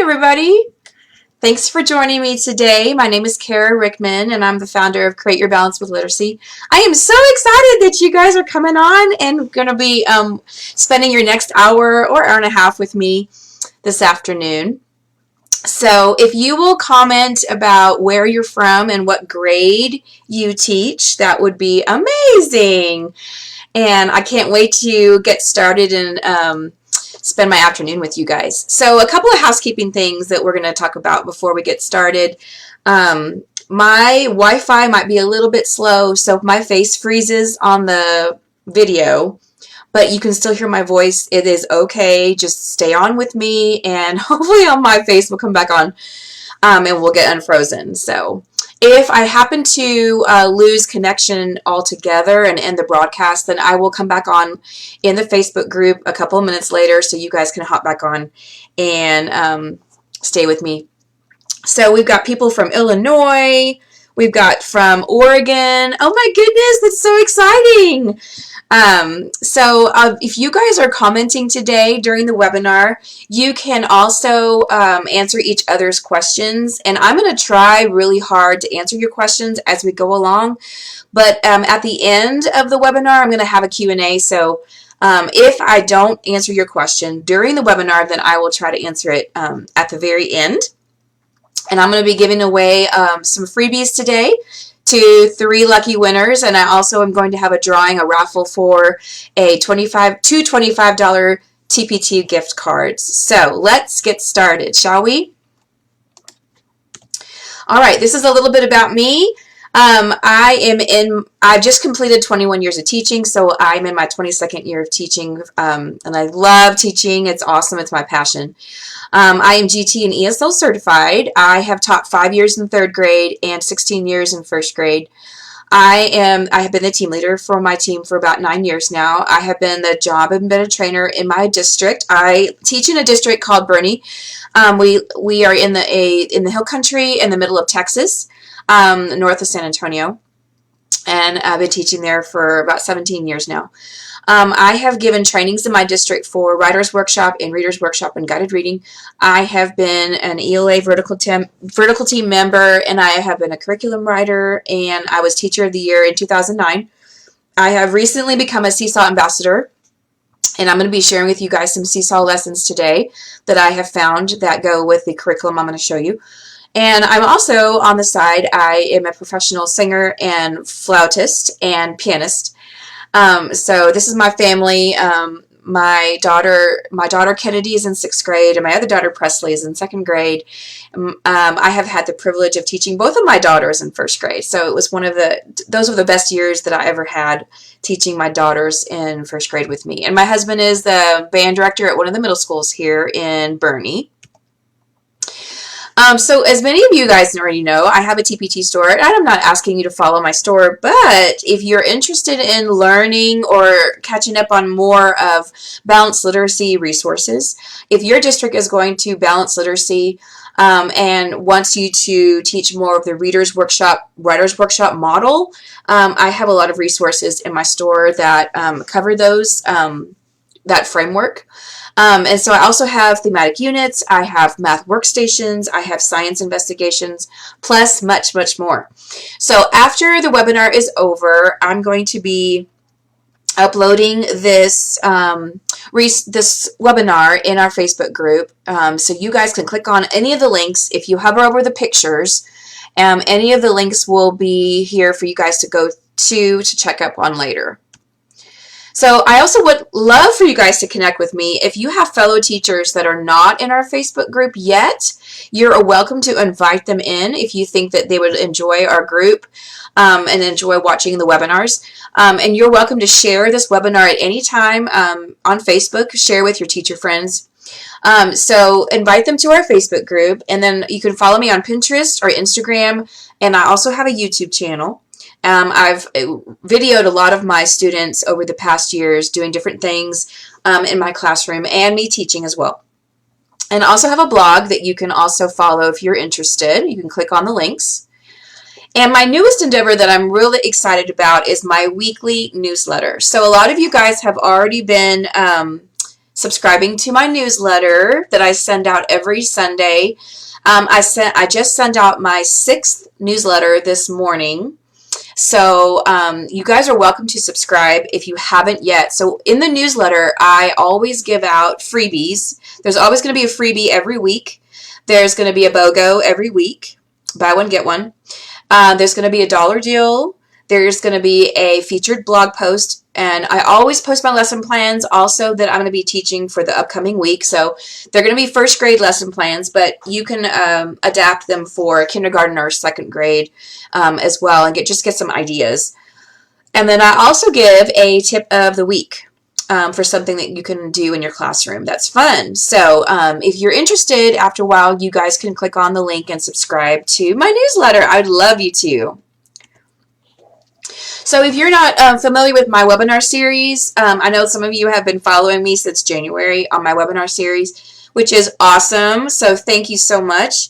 everybody. Thanks for joining me today. My name is Kara Rickman, and I'm the founder of Create Your Balance with Literacy. I am so excited that you guys are coming on and going to be spending your next hour or hour and a half with me this afternoon. So if you will comment about where you're from and what grade you teach, that would be amazing. And I can't wait to get started and spend my afternoon with you guys. So a couple of housekeeping things that we're going to talk about before we get started. My Wi-Fi might be a little bit slow, so if my face freezes on the video, but you can still hear my voice, it is okay. Just stay on with me, and hopefully on my face will come back on, and we'll get unfrozen. So if I happen to lose connection altogether and end the broadcast, then I will come back on in the Facebook group a couple of minutes later so you guys can hop back on and stay with me. So we've got people from Illinois. We've got from Oregon. Oh my goodness, that's so exciting. If you guys are commenting today during the webinar, you can also answer each other's questions, and I'm going to try really hard to answer your questions as we go along, but at the end of the webinar, I'm going to have a Q&A, so if I don't answer your question during the webinar, then I will try to answer it at the very end. And I'm going to be giving away some freebies today to 3 lucky winners, and I also am going to have a drawing, a raffle for two $25 TPT gift cards. So let's get started, shall we? All right, this is a little bit about me. I just completed 21 years of teaching, so I'm in my 22nd year of teaching, and I love teaching. It's awesome. It's my passion. I am GT and ESL certified. I have taught 5 years in 3rd grade and 16 years in 1st grade. I have been the team leader for my team for about 9 years now. I have been the job embedded trainer in my district. I teach in a district called Bernie. We are in the Hill Country in the middle of Texas, north of San Antonio, and I've been teaching there for about 17 years now. I have given trainings in my district for Writer's Workshop and Reader's Workshop and Guided Reading. I have been an ELA vertical team member, and I have been a curriculum writer, and I was Teacher of the Year in 2009. I have recently become a Seesaw Ambassador, and I'm going to be sharing with you guys some Seesaw lessons today that I have found that go with the curriculum I'm going to show you. And I'm also, on the side, I am a professional singer and flautist and pianist. So this is my family. My daughter Kennedy is in 6th grade, and my other daughter Presley is in 2nd grade. I have had the privilege of teaching both of my daughters in 1st grade. So it was those were the best years that I ever had, teaching my daughters in 1st grade with me. And my husband is the band director at one of the middle schools here in Bernie. So as many of you guys already know, I have a TPT store, and I'm not asking you to follow my store, but if you're interested in learning or catching up on more of balanced literacy resources, if your district is going to balance literacy and wants you to teach more of the Reader's Workshop, Writer's Workshop model, I have a lot of resources in my store that cover those, that framework. And so I also have thematic units, I have math workstations, I have science investigations, plus much, much more. So after the webinar is over, I'm going to be uploading this this webinar in our Facebook group, so you guys can click on any of the links. If you hover over the pictures, any of the links will be here for you guys to go to check up on later. So I also would love for you guys to connect with me. If you have fellow teachers that are not in our Facebook group yet, you're welcome to invite them in if you think that they would enjoy our group and enjoy watching the webinars. And you're welcome to share this webinar at any time on Facebook. Share with your teacher friends. So invite them to our Facebook group, and then you can follow me on Pinterest or Instagram, and I also have a YouTube channel. I've videoed a lot of my students over the past years doing different things in my classroom, and me teaching as well. And I also have a blog that you can also follow if you're interested. You can click on the links. And my newest endeavor that I'm really excited about is my weekly newsletter. So a lot of you guys have already been subscribing to my newsletter that I send out every Sunday. I just sent out my 6th newsletter this morning. So you guys are welcome to subscribe if you haven't yet. So in the newsletter, I always give out freebies. There's always going to be a freebie every week. There's going to be a BOGO every week. Buy one, get one. There's going to be a dollar deal. There's going to be a featured blog post. And I always post my lesson plans also that I'm going to be teaching for the upcoming week. So they're going to be first grade lesson plans, but you can adapt them for kindergarten or second grade as well and get some ideas. And then I also give a tip of the week for something that you can do in your classroom. That's fun. So if you're interested, after a while, you guys can click on the link and subscribe to my newsletter. I'd love you to. So if you're not familiar with my webinar series, I know some of you have been following me since January on my webinar series, which is awesome. So thank you so much.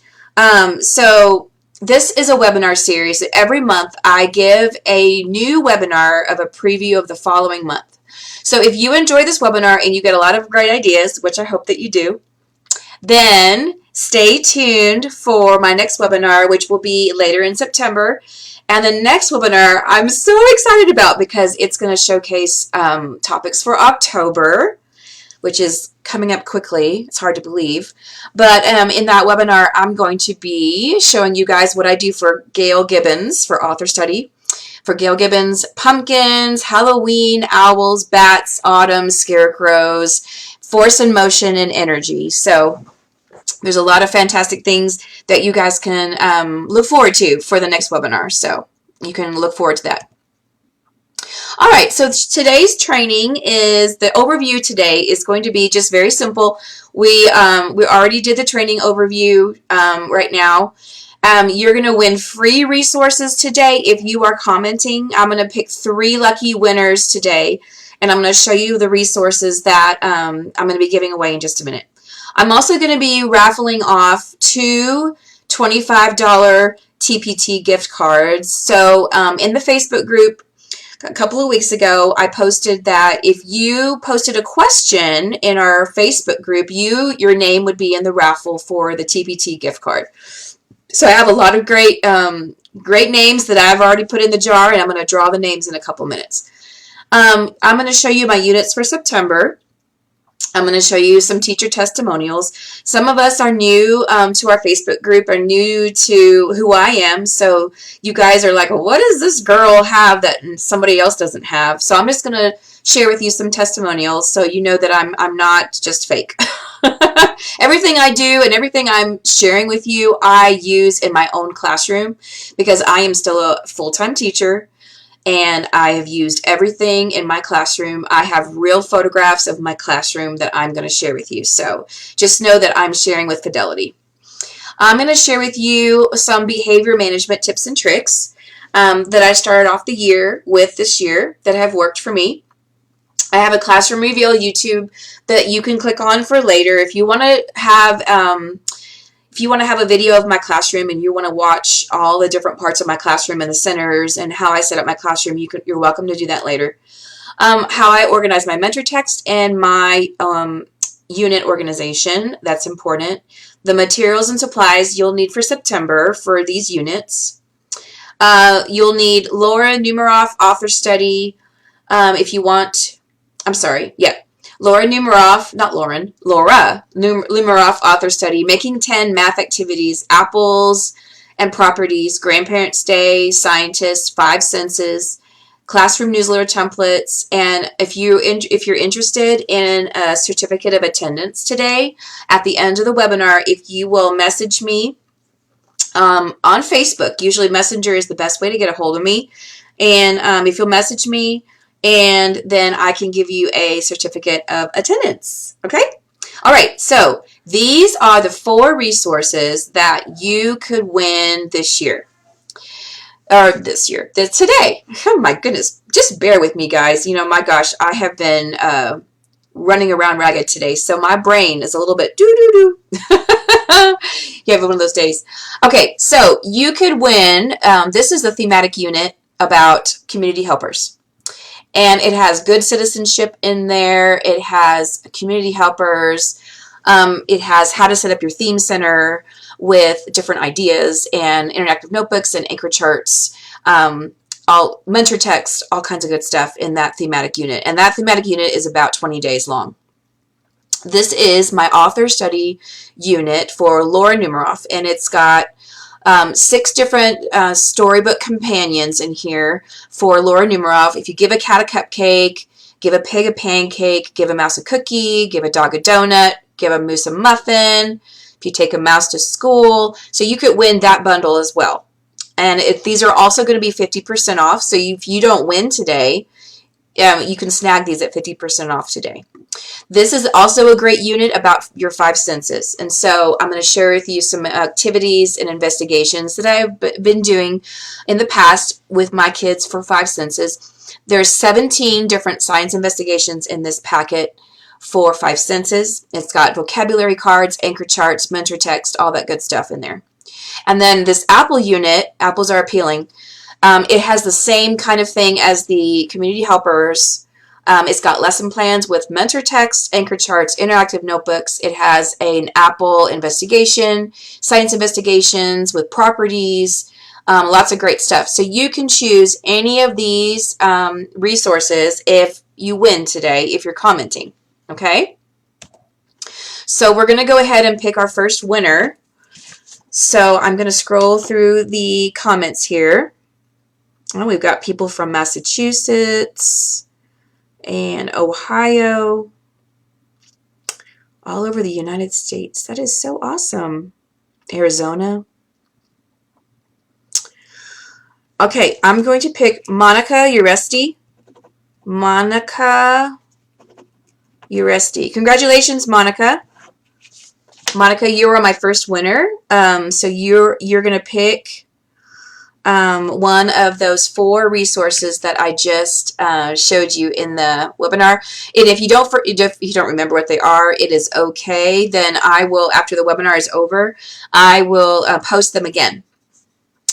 So this is a webinar series. Every month I give a new webinar of a preview of the following month. So if you enjoy this webinar and you get a lot of great ideas, which I hope that you do, then stay tuned for my next webinar, which will be later in September. And the next webinar I'm so excited about because it's going to showcase topics for October, which is coming up quickly. It's hard to believe. But in that webinar, I'm going to be showing you guys what I do for Gail Gibbons for author study. For Gail Gibbons, pumpkins, Halloween, owls, bats, autumn, scarecrows, force and motion, and energy. So there's a lot of fantastic things that you guys can look forward to for the next webinar. So you can look forward to that. All right, so today's training is, the overview today is going to be just very simple. We already did the training overview right now. You're going to win free resources today if you are commenting. I'm going to pick 3 lucky winners today, and I'm going to show you the resources that I'm going to be giving away in just a minute. I'm also going to be raffling off 2 $25 TPT gift cards. So in the Facebook group a couple of weeks ago, I posted that if you posted a question in our Facebook group, your name would be in the raffle for the TPT gift card. So I have a lot of great names that I've already put in the jar, and I'm going to draw the names in a couple minutes. I'm going to show you my units for September. I'm going to show you some teacher testimonials. Some of us are new to our Facebook group, are new to who I am. So you guys are like, what does this girl have that somebody else doesn't have? So I'm just going to share with you some testimonials so you know that I'm not just fake. Everything I do and everything I'm sharing with you, I use in my own classroom because I am still a full-time teacher. And I have used everything in my classroom. I have real photographs of my classroom that I'm going to share with you. So just know that I'm sharing with fidelity. I'm going to share with you some behavior management tips and tricks that I started off the year with this year that have worked for me. I have a Classroom Reveal YouTube that you can click on for later. If you want to have a video of my classroom and you want to watch all the different parts of my classroom and the centers and how I set up my classroom, you're welcome to do that later. How I organize my mentor text and my unit organization, that's important. The materials and supplies you'll need for September for these units. You'll need Laura Numeroff author study if you want. I'm sorry, yeah. Laura Numeroff, not Lauren, Laura Numeroff author study, making 10 math activities, apples and properties, Grandparent Day, scientists, 5 senses, classroom newsletter templates, and if you're interested in a certificate of attendance today, at the end of the webinar, if you will message me on Facebook, usually Messenger is the best way to get a hold of me, and if you'll message me, and then I can give you a certificate of attendance. Okay? All right, so these are the 4 resources that you could win this year. Today. Oh my goodness. Just bear with me, guys. You know, my gosh, I have been running around ragged today, so my brain is a little bit doo-doo-doo. You have one of those days. Okay, so you could win, this is the thematic unit about community helpers. And it has good citizenship in there. It has community helpers. It has how to set up your theme center with different ideas and interactive notebooks and anchor charts, all mentor text, all kinds of good stuff in that thematic unit. And that thematic unit is about 20 days long. This is my author study unit for Laura Numeroff, and it's got 6 different storybook companions in here for Laura Numeroff. If you give a cat a cupcake, give a pig a pancake, give a mouse a cookie, give a dog a donut, give a moose a muffin, if you take a mouse to school. So you could win that bundle as well. And these are also going to be 50% off. So if you don't win today, you can snag these at 50% off today. This is also a great unit about your 5 senses. And so I'm going to share with you some activities and investigations that I've been doing in the past with my kids for 5 senses. There's 17 different science investigations in this packet for 5 senses. It's got vocabulary cards, anchor charts, mentor text, all that good stuff in there. And then this apple unit, apples are appealing. It has the same kind of thing as the community helpers. It's got lesson plans with mentor text, anchor charts, interactive notebooks. It has an apple investigation, science investigations with properties, lots of great stuff. So you can choose any of these resources if you win today, if you're commenting. Okay? So we're going to go ahead and pick our first winner. So I'm going to scroll through the comments here. Oh, we've got people from Massachusetts and Ohio, all over the United States. That is so awesome. Arizona. Okay, I'm going to pick Monica Uresti. Monica Uresti. Congratulations, Monica. Monica, you were my first winner. So you're going to pick one of those 4 resources that I just showed you in the webinar. And if you don't remember what they are, it is okay. Then I will, after the webinar is over, I will post them again.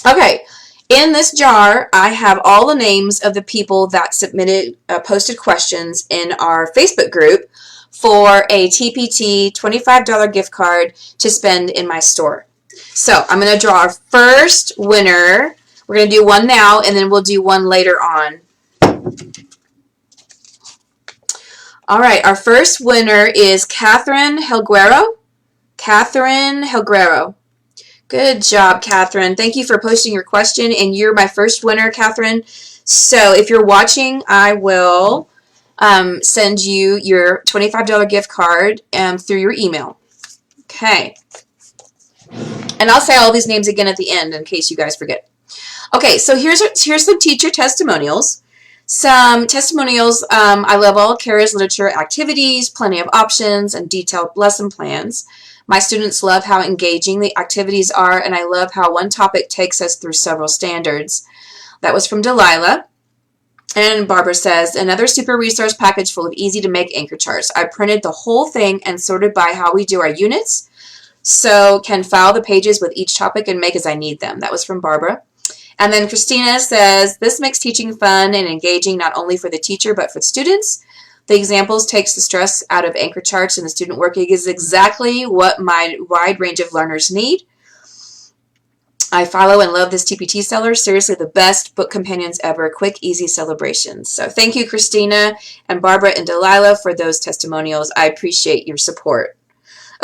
Okay. In this jar, I have all the names of the people that submitted posted questions in our Facebook group for a TPT $25 gift card to spend in my store. So I'm going to draw our first winner. We're going to do one now, and then we'll do one later on. All right, our first winner is Catherine Helguero. Catherine Helguero. Good job, Catherine. Thank you for posting your question, and you're my first winner, Catherine. So if you're watching, I will send you your $25 gift card through your email. Okay. And I'll say all these names again at the end in case you guys forget. Okay, so here's some teacher testimonials. Some testimonials, I love all Kara's literature activities, plenty of options, and detailed lesson plans. My students love how engaging the activities are, and I love how one topic takes us through several standards. That was from Delilah. And Barbara says, another super resource package full of easy-to-make anchor charts. I printed the whole thing and sorted by how we do our units, so can file the pages with each topic and make as I need them. That was from Barbara. And then Christina says, this makes teaching fun and engaging not only for the teacher but for students. The examples takes the stress out of anchor charts and the student work. It is exactly what my wide range of learners need. I follow and love this TPT seller. Seriously, the best book companions ever. Quick, easy celebrations. So thank you, Christina and Barbara and Delilah, for those testimonials. I appreciate your support.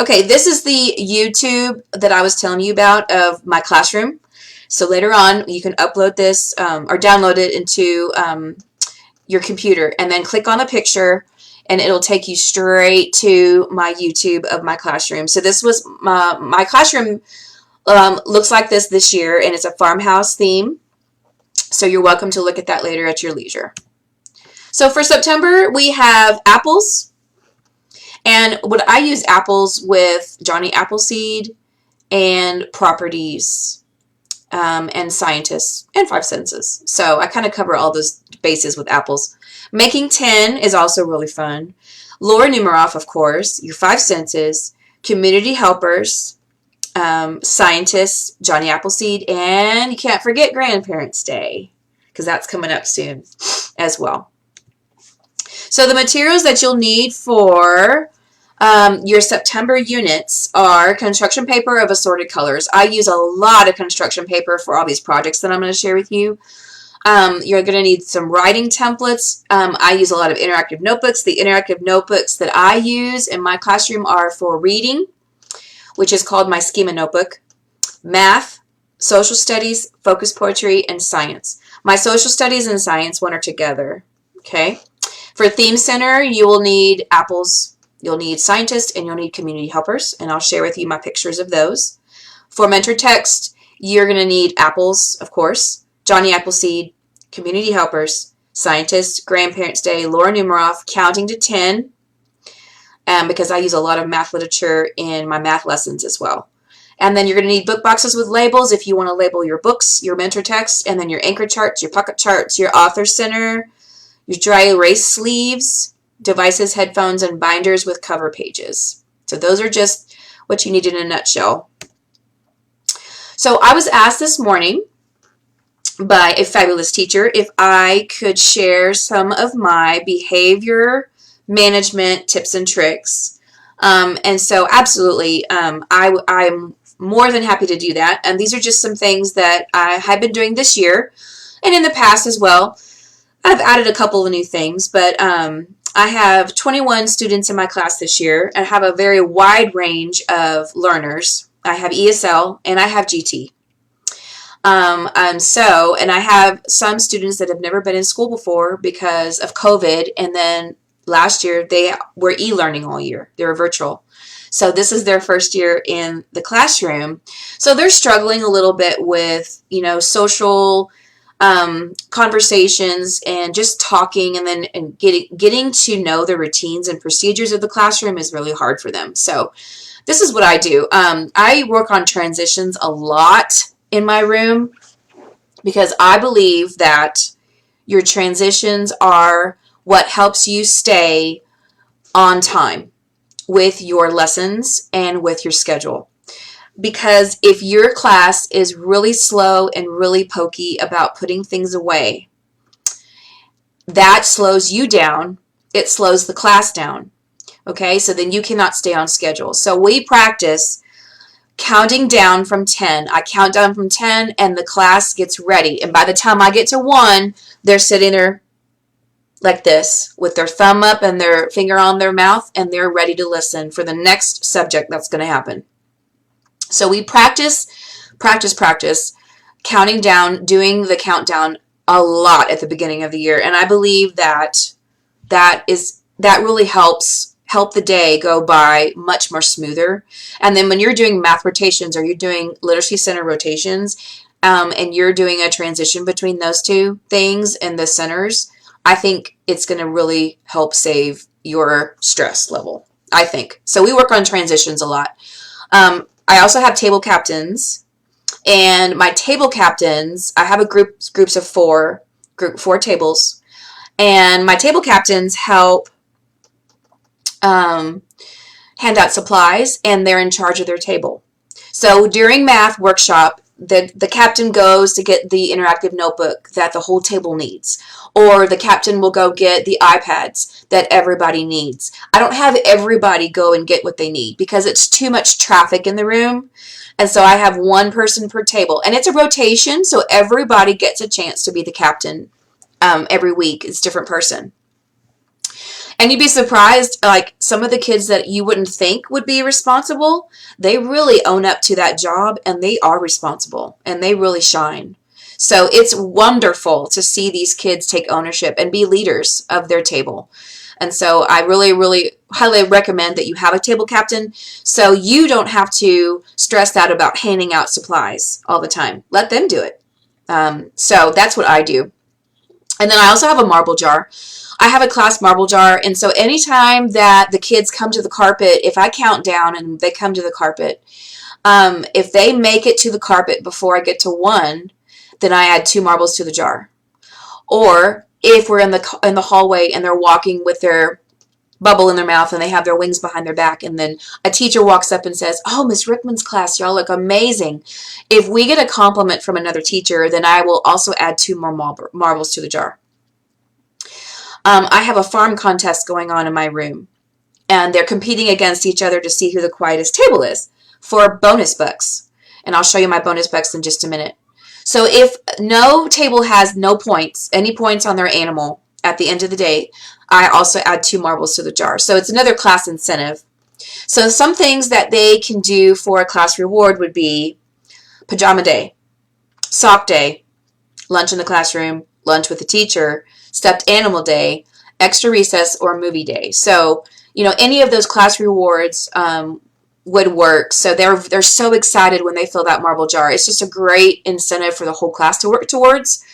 Okay, this is the YouTube that I was telling you about of my classroom. So later on, you can upload this or download it into your computer and then click on the picture and it'll take you straight to my YouTube of my classroom. So this was my classroom looks like this year, and it's a farmhouse theme. So you're welcome to look at that later at your leisure. So for September, we have apples. And what I use apples with Johnny Appleseed and properties and scientists and 5 senses. So I kind of cover all those bases with apples. Making 10 is also really fun. Laura Numeroff, of course, your 5 senses, community helpers, scientists, Johnny Appleseed, and you can't forget Grandparents' Day because that's coming up soon as well. So the materials that you'll need for your September units are construction paper of assorted colors. I use a lot of construction paper for all these projects that I'm going to share with you. You're going to need some writing templates. I use a lot of interactive notebooks. The interactive notebooks that I use in my classroom are for reading, which is called my Schema Notebook, math, social studies, focus poetry, and science. My social studies and science one are together. Okay. For Theme Center, you will need apples, you'll need scientists, and you'll need community helpers, and I'll share with you my pictures of those. For Mentor Text, you're going to need apples, of course, Johnny Appleseed, community helpers, scientists, Grandparents Day, Laura Numeroff, counting to 10, because I use a lot of math literature in my math lessons as well. And then you're going to need book boxes with labels if you want to label your books, your mentor text, and then your anchor charts, your pocket charts, your author center, your dry erase sleeves, devices, headphones, and binders with cover pages. So those are just what you need in a nutshell. So I was asked this morning by a fabulous teacher if I could share some of my behavior management tips and tricks. And so absolutely, I'm more than happy to do that. And these are just some things that I have been doing this year and in the past as well. I've added a couple of new things, but I have 21 students in my class this year. I have a very wide range of learners. I have ESL and I have GT. And I have some students that have never been in school before because of COVID, and then last year they were e-learning all year. They were virtual. So this is their first year in the classroom. So they're struggling a little bit with, social conversations and just talking, and getting to know the routines and procedures of the classroom is really hard for them. So this is what I do. I work on transitions a lot in my room because I believe that your transitions are what helps you stay on time with your lessons and with your schedule. Because if your class is really slow and really pokey about putting things away, that slows you down. It slows the class down. Okay, so then you cannot stay on schedule. So we practice counting down from 10. I count down from 10 and the class gets ready. And by the time I get to 1, they're sitting there like this with their thumb up and their finger on their mouth, and they're ready to listen for the next subject that's going to happen. So we practice counting down, doing the countdown a lot at the beginning of the year. And I believe that really help the day go by much more smoother. And then when you're doing math rotations or you're doing literacy center rotations, and you're doing a transition between those two things and the centers, I think it's going to really help save your stress level, I think. So we work on transitions a lot. I also have table captains, and my table captains, I have groups of 4 tables, and my table captains help hand out supplies, and they're in charge of their table. So during math workshop, the captain goes to get the interactive notebook that the whole table needs, or the captain will go get the iPads that everybody needs. I don't have everybody go and get what they need because it's too much traffic in the room, and so I have one person per table, and it's a rotation, so everybody gets a chance to be the captain. Every week it's a different person. And you'd be surprised, like some of the kids that you wouldn't think would be responsible, they really own up to that job, and they are responsible, and they really shine. So it's wonderful to see these kids take ownership and be leaders of their table. And so I really, really highly recommend that you have a table captain so you don't have to stress out about handing out supplies all the time. Let them do it. So that's what I do. And then I also have a marble jar. I have a class marble jar, and so anytime that the kids come to the carpet, if I count down and they come to the carpet, if they make it to the carpet before I get to 1, then I add 2 marbles to the jar. Or if we're in the hallway and they're walking with their bubble in their mouth and they have their wings behind their back, and then a teacher walks up and says, "Oh, Miss Rickman's class, y'all look amazing." If we get a compliment from another teacher, then I will also add 2 more marbles to the jar. I have a farm contest going on in my room, and they're competing against each other to see who the quietest table is for bonus bucks. And I'll show you my bonus bucks in just a minute. So if no table has no points, any points on their animal at the end of the day, I also add 2 marbles to the jar. So it's another class incentive. So some things that they can do for a class reward would be pajama day, sock day, lunch in the classroom, lunch with the teacher, stuffed animal day, extra recess, or movie day. So, any of those class rewards would work. So they're so excited when they fill that marble jar. It's just a great incentive for the whole class to work towards.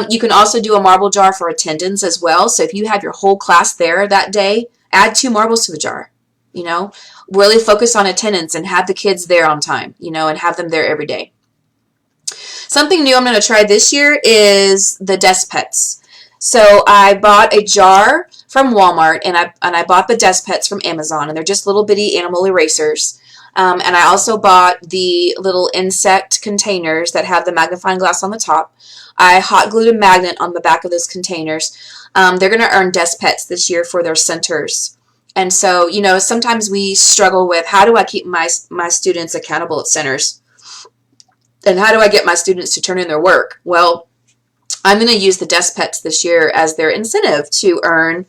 You can also do a marble jar for attendance as well. So if you have your whole class there that day, add 2 marbles to the jar. Really focus on attendance and have the kids there on time, and have them there every day. Something new I'm going to try this year is the desk pets. So I bought a jar from Walmart, and I bought the desk pets from Amazon, and they're just little bitty animal erasers. And I also bought the little insect containers that have the magnifying glass on the top. I hot glued a magnet on the back of those containers. They're going to earn desk pets this year for their centers. And so, sometimes we struggle with, how do I keep my students accountable at centers? And how do I get my students to turn in their work? Well, I'm going to use the desk pets this year as their incentive to earn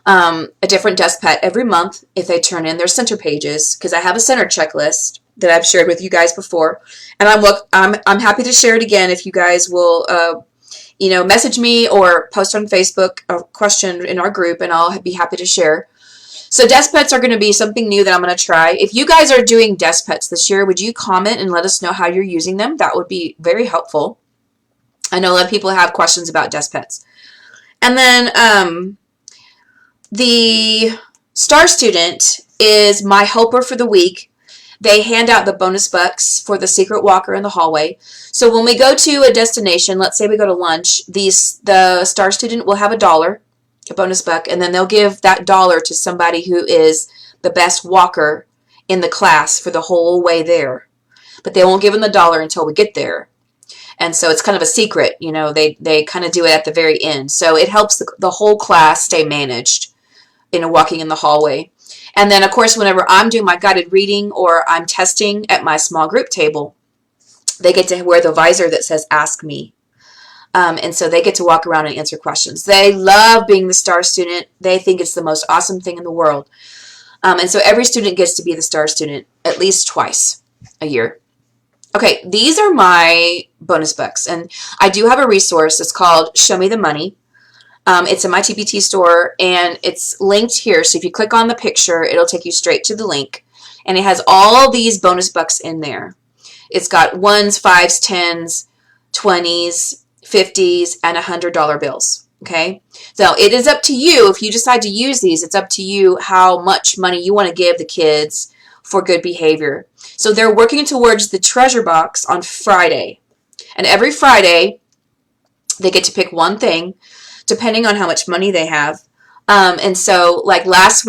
a different desk pet every month if they turn in their center pages, because I have a center checklist that I've shared with you guys before, and I'm happy to share it again if you guys will message me or post on Facebook a question in our group, and I'll be happy to share. So desk pets are going to be something new that I'm going to try. If you guys are doing desk pets this year, would you comment and let us know how you're using them? That would be very helpful. I know a lot of people have questions about desk pets. And then the star student is my helper for the week. They hand out the bonus bucks for the secret walker in the hallway. So when we go to a destination, let's say we go to lunch, the star student will have $1, a bonus buck, and then they'll give that $1 to somebody who is the best walker in the class for the whole way there. But they won't give them the $1 until we get there. And so it's kind of a secret, they kind of do it at the very end. So it helps the whole class stay managed, walking in the hallway. And then, of course, whenever I'm doing my guided reading or I'm testing at my small group table, they get to wear the visor that says Ask Me. And so they get to walk around and answer questions. They love being the star student. They think it's the most awesome thing in the world. And so every student gets to be the star student at least twice a year. Okay, these are my bonus bucks. And I do have a resource. It's called Show Me the Money. It's in my TPT store, and it's linked here. So if you click on the picture, it'll take you straight to the link. And it has all these bonus bucks in there. It's got 1s, 5s, 10s, 20s, 50s, and $100 bills. Okay? So it is up to you. If you decide to use these, it's up to you how much money you want to give the kids for good behavior. So they're working towards the treasure box on Friday. And every Friday, they get to pick one thing, depending on how much money they have. And so, like last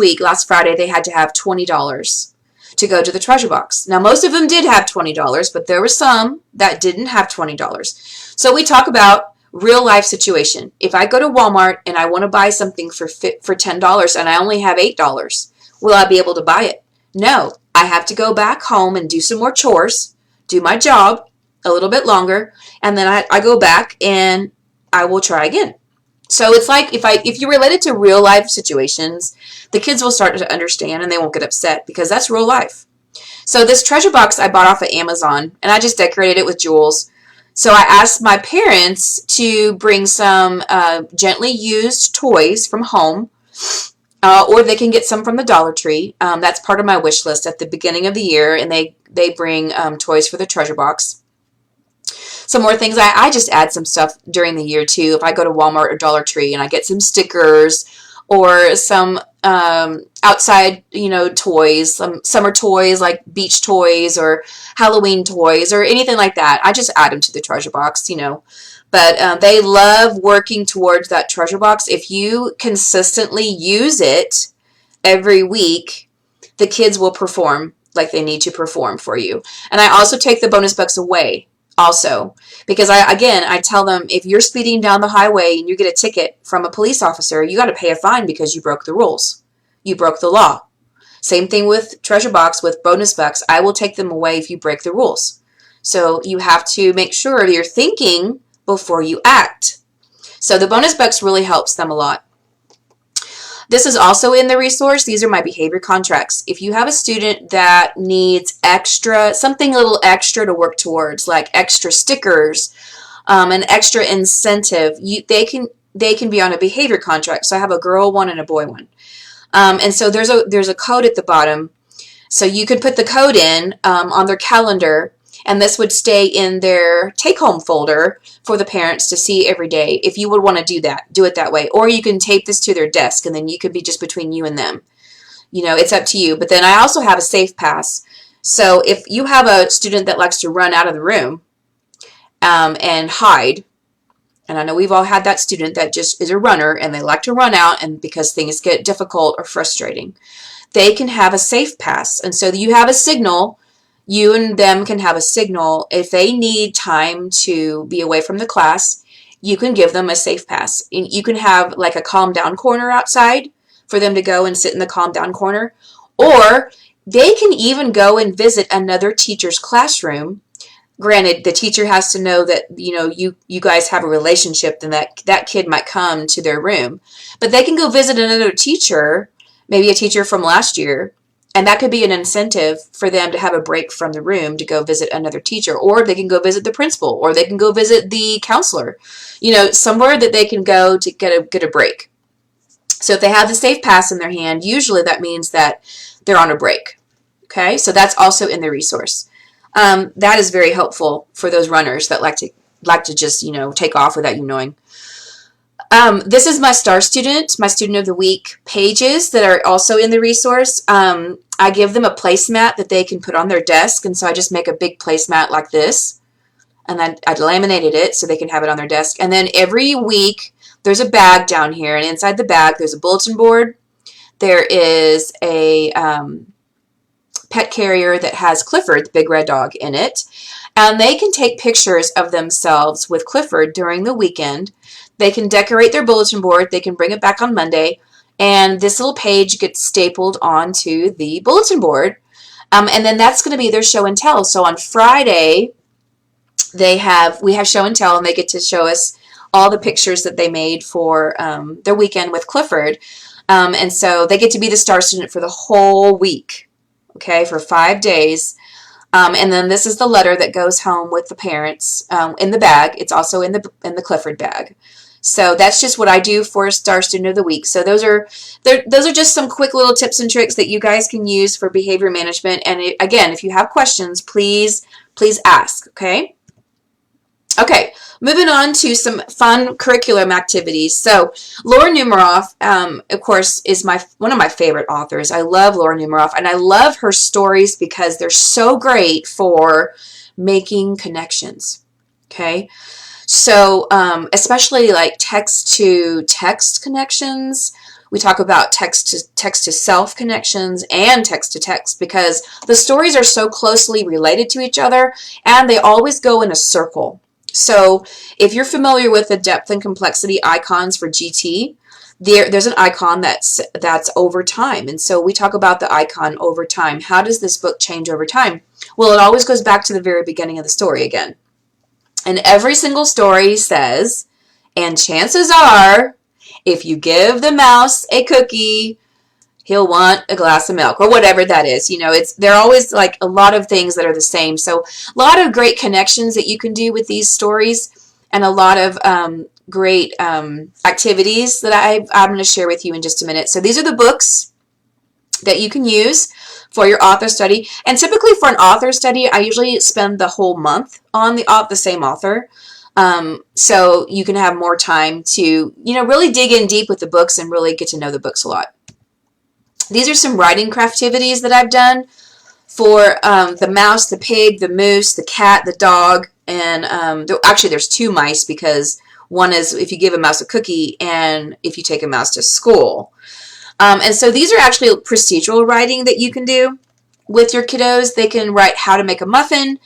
Friday, they had to have $20 to go to the treasure box. Now, most of them did have $20, but there were some that didn't have $20. So we talk about real life situation. If I go to Walmart and I want to buy something for $10 and I only have $8, will I be able to buy it? No. I have to go back home and do some more chores, do my job a little bit longer, and then I go back and I will try again. So it's like if you relate it to real life situations, the kids will start to understand and they won't get upset because that's real life. So this treasure box I bought off of Amazon, and I just decorated it with jewels. So I asked my parents to bring some gently used toys from home, or they can get some from the Dollar Tree. That's part of my wish list at the beginning of the year, and they bring toys for the treasure box. Some more things, I just add some stuff during the year too. If I go to Walmart or Dollar Tree and I get some stickers or some outside, toys, some summer toys like beach toys or Halloween toys or anything like that, I just add them to the treasure box, But they love working towards that treasure box. If you consistently use it every week, the kids will perform like they need to perform for you. And I also take the bonus bucks away. also. Because I tell them, if you're speeding down the highway and you get a ticket from a police officer, you got to pay a fine because you broke the rules. You broke the law. Same thing with treasure box, with bonus bucks. I will take them away if you break the rules. So you have to make sure you're thinking before you act. So the bonus bucks really helps them a lot. This is also in the resource. These are my behavior contracts. If you have a student that needs extra, something a little extra to work towards, like extra stickers, an extra incentive, they can be on a behavior contract. So I have a girl one and a boy one. And so there's a code at the bottom. So you could put the code in on their calendar, and this would stay in their take-home folder for the parents to see every day. If you would want to do it that way. Or you can tape this to their desk, and then you could be just between you and them. You know, it's up to you. But then I also have a safe pass. So if you have a student that likes to run out of the room and hide, and I know we've all had that student that just is a runner and they like to run out, and because things get difficult or frustrating, they can have a safe pass. And so you have a signal. You and them can have a signal. If they need time to be away from the class, you can give them a safe pass. And you can have like a calm down corner outside for them to go and sit in the calm down corner. Or they can even go and visit another teacher's classroom. Granted, the teacher has to know that, you know, you guys have a relationship, and that kid might come to their room. But they can go visit another teacher, maybe a teacher from last year, and that could be an incentive for them to have a break from the room to go visit another teacher. Or they can go visit the principal, or they can go visit the counselor. You know, somewhere that they can go to get a break. So if they have the safe pass in their hand, usually that means that they're on a break. Okay, so that's also in the resource. That is very helpful for those runners that like to just, you know, take off without you knowing. This is my star student, my student of the week pages that are also in the resource. I give them a placemat that they can put on their desk, and so I just make a big placemat like this, and then I laminated it so they can have it on their desk. And then every week there's a bag down here, and inside the bag there's a bulletin board. There is a pet carrier that has Clifford, the big red dog, in it, and they can take pictures of themselves with Clifford during the weekend. They can decorate their bulletin board. They can bring it back on Monday, and this little page gets stapled onto the bulletin board, and then that's going to be their show and tell. So on Friday, we have show and tell, and they get to show us all the pictures that they made for their weekend with Clifford, and so they get to be the star student for the whole week. Okay, for 5 days. And then this is the letter that goes home with the parents in the bag. It's also in the Clifford bag. So that's just what I do for Star Student of the Week. So those are just some quick little tips and tricks that you guys can use for behavior management. And again, if you have questions, please ask. Okay. Okay, moving on to some fun curriculum activities. So Laura Numeroff, of course, is one of my favorite authors. I love Laura Numeroff, and I love her stories because they're so great for making connections. Okay, so especially like text-to-text connections. We talk about text-to-self connections and text-to-text because the stories are so closely related to each other, and they always go in a circle. So if you're familiar with the depth and complexity icons for GT, there's an icon that's over time. And so we talk about the icon over time. How does this book change over time? Well, it always goes back to the very beginning of the story again. And every single story says, and chances are, if you give the mouse a cookie, he'll want a glass of milk, or whatever that is. You know, they're always like a lot of things that are the same. So a lot of great connections that you can do with these stories, and a lot of great activities that I'm going to share with you in just a minute. So these are the books that you can use for your author study. And typically for an author study, I usually spend the whole month on the same author. So you can have more time to, you know, really dig in deep with the books and really get to know the books a lot. These are some writing craftivities that I've done for the mouse, the pig, the moose, the cat, the dog, and actually there's 2 mice, because one is if you give a mouse a cookie and if you take a mouse to school. And so these are actually procedural writing that you can do with your kiddos. They can write how to make a muffin.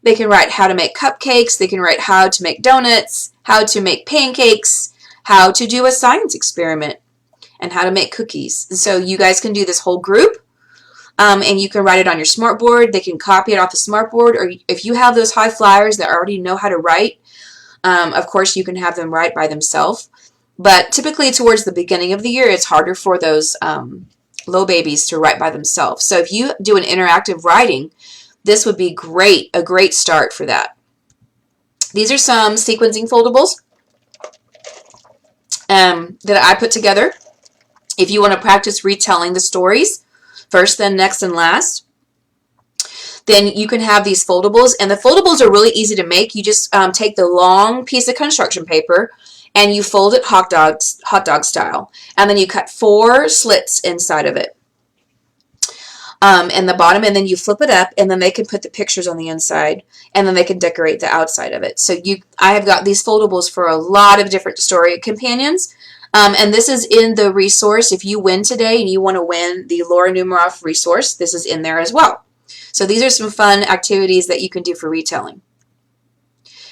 They can write how to make cupcakes. They can write how to make donuts, how to make pancakes, how to do a science experiment, and how to make cookies. And so you guys can do this whole group, and you can write it on your smartboard. They can copy it off the smartboard, or if you have those high flyers that already know how to write, of course you can have them write by themselves. But typically towards the beginning of the year, it's harder for those low babies to write by themselves. So if you do an interactive writing, this would be great, a great start for that. These are some sequencing foldables that I put together. If you want to practice retelling the stories, first, then, next, and last, then you can have these foldables. And the foldables are really easy to make. You just take the long piece of construction paper and you fold it hot dog style. And then you cut 4 slits inside of it. In the bottom, and then you flip it up, and then they can put the pictures on the inside, and then they can decorate the outside of it. So I have got these foldables for a lot of different story companions, and this is in the resource. If you win today and you want to win the Laura Numeroff resource, this is in there as well. So these are some fun activities that you can do for retelling.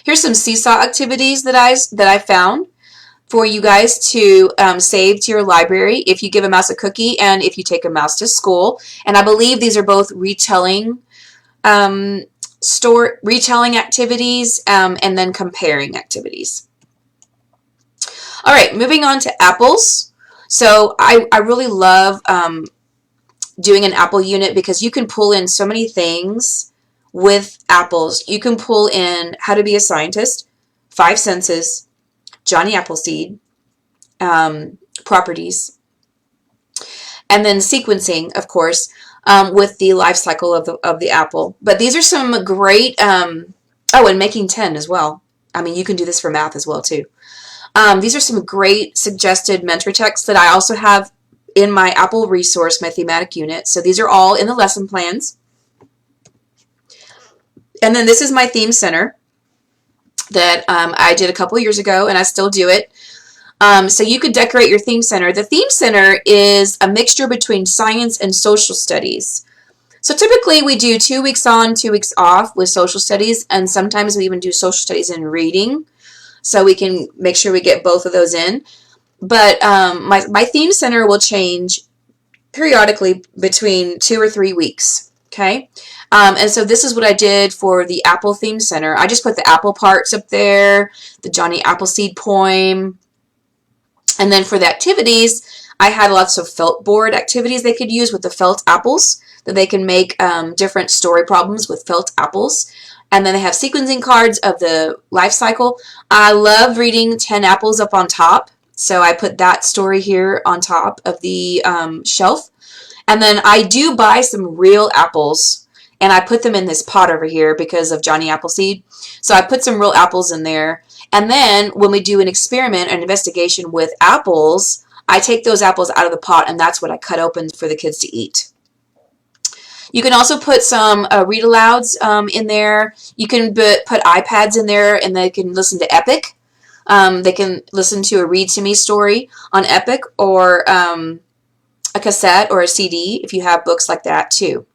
Here's some seesaw activities that I found for you guys to save to your library if you give a mouse a cookie and if you take a mouse to school. And I believe these are both retelling activities and then comparing activities. All right, moving on to apples. So I really love doing an apple unit because you can pull in so many things with apples. You can pull in how to be a scientist, 5 senses, Johnny Appleseed, properties, and then sequencing, of course, with the life cycle of the apple. But these are some great, and making 10 as well. I mean, you can do this for math as well, too. These are some great suggested mentor texts that I also have in my Apple resource, my thematic unit. So these are all in the lesson plans. And then this is my theme center that I did a couple years ago, and I still do it. So you could decorate your theme center. The theme center is a mixture between science and social studies. So typically we do 2 weeks on, 2 weeks off with social studies, and sometimes we even do social studies and reading, so we can make sure we get both of those in. But my theme center will change periodically between 2 or 3 weeks, okay? And so this is what I did for the Apple Theme Center. I just put the apple parts up there, the Johnny Appleseed poem. And then for the activities, I had lots of felt board activities they could use with the felt apples, that they can make different story problems with felt apples. And then they have sequencing cards of the life cycle. I love reading 10 apples up on top. So I put that story here on top of the shelf. And then I do buy some real apples, and I put them in this pot over here because of Johnny Appleseed. So I put some real apples in there. And then when we do an experiment, an investigation with apples, I take those apples out of the pot, and that's what I cut open for the kids to eat. You can also put some read-alouds in there. You can put iPads in there, and they can listen to Epic. They can listen to a Read to Me story on Epic, or a cassette or a CD if you have books like that too.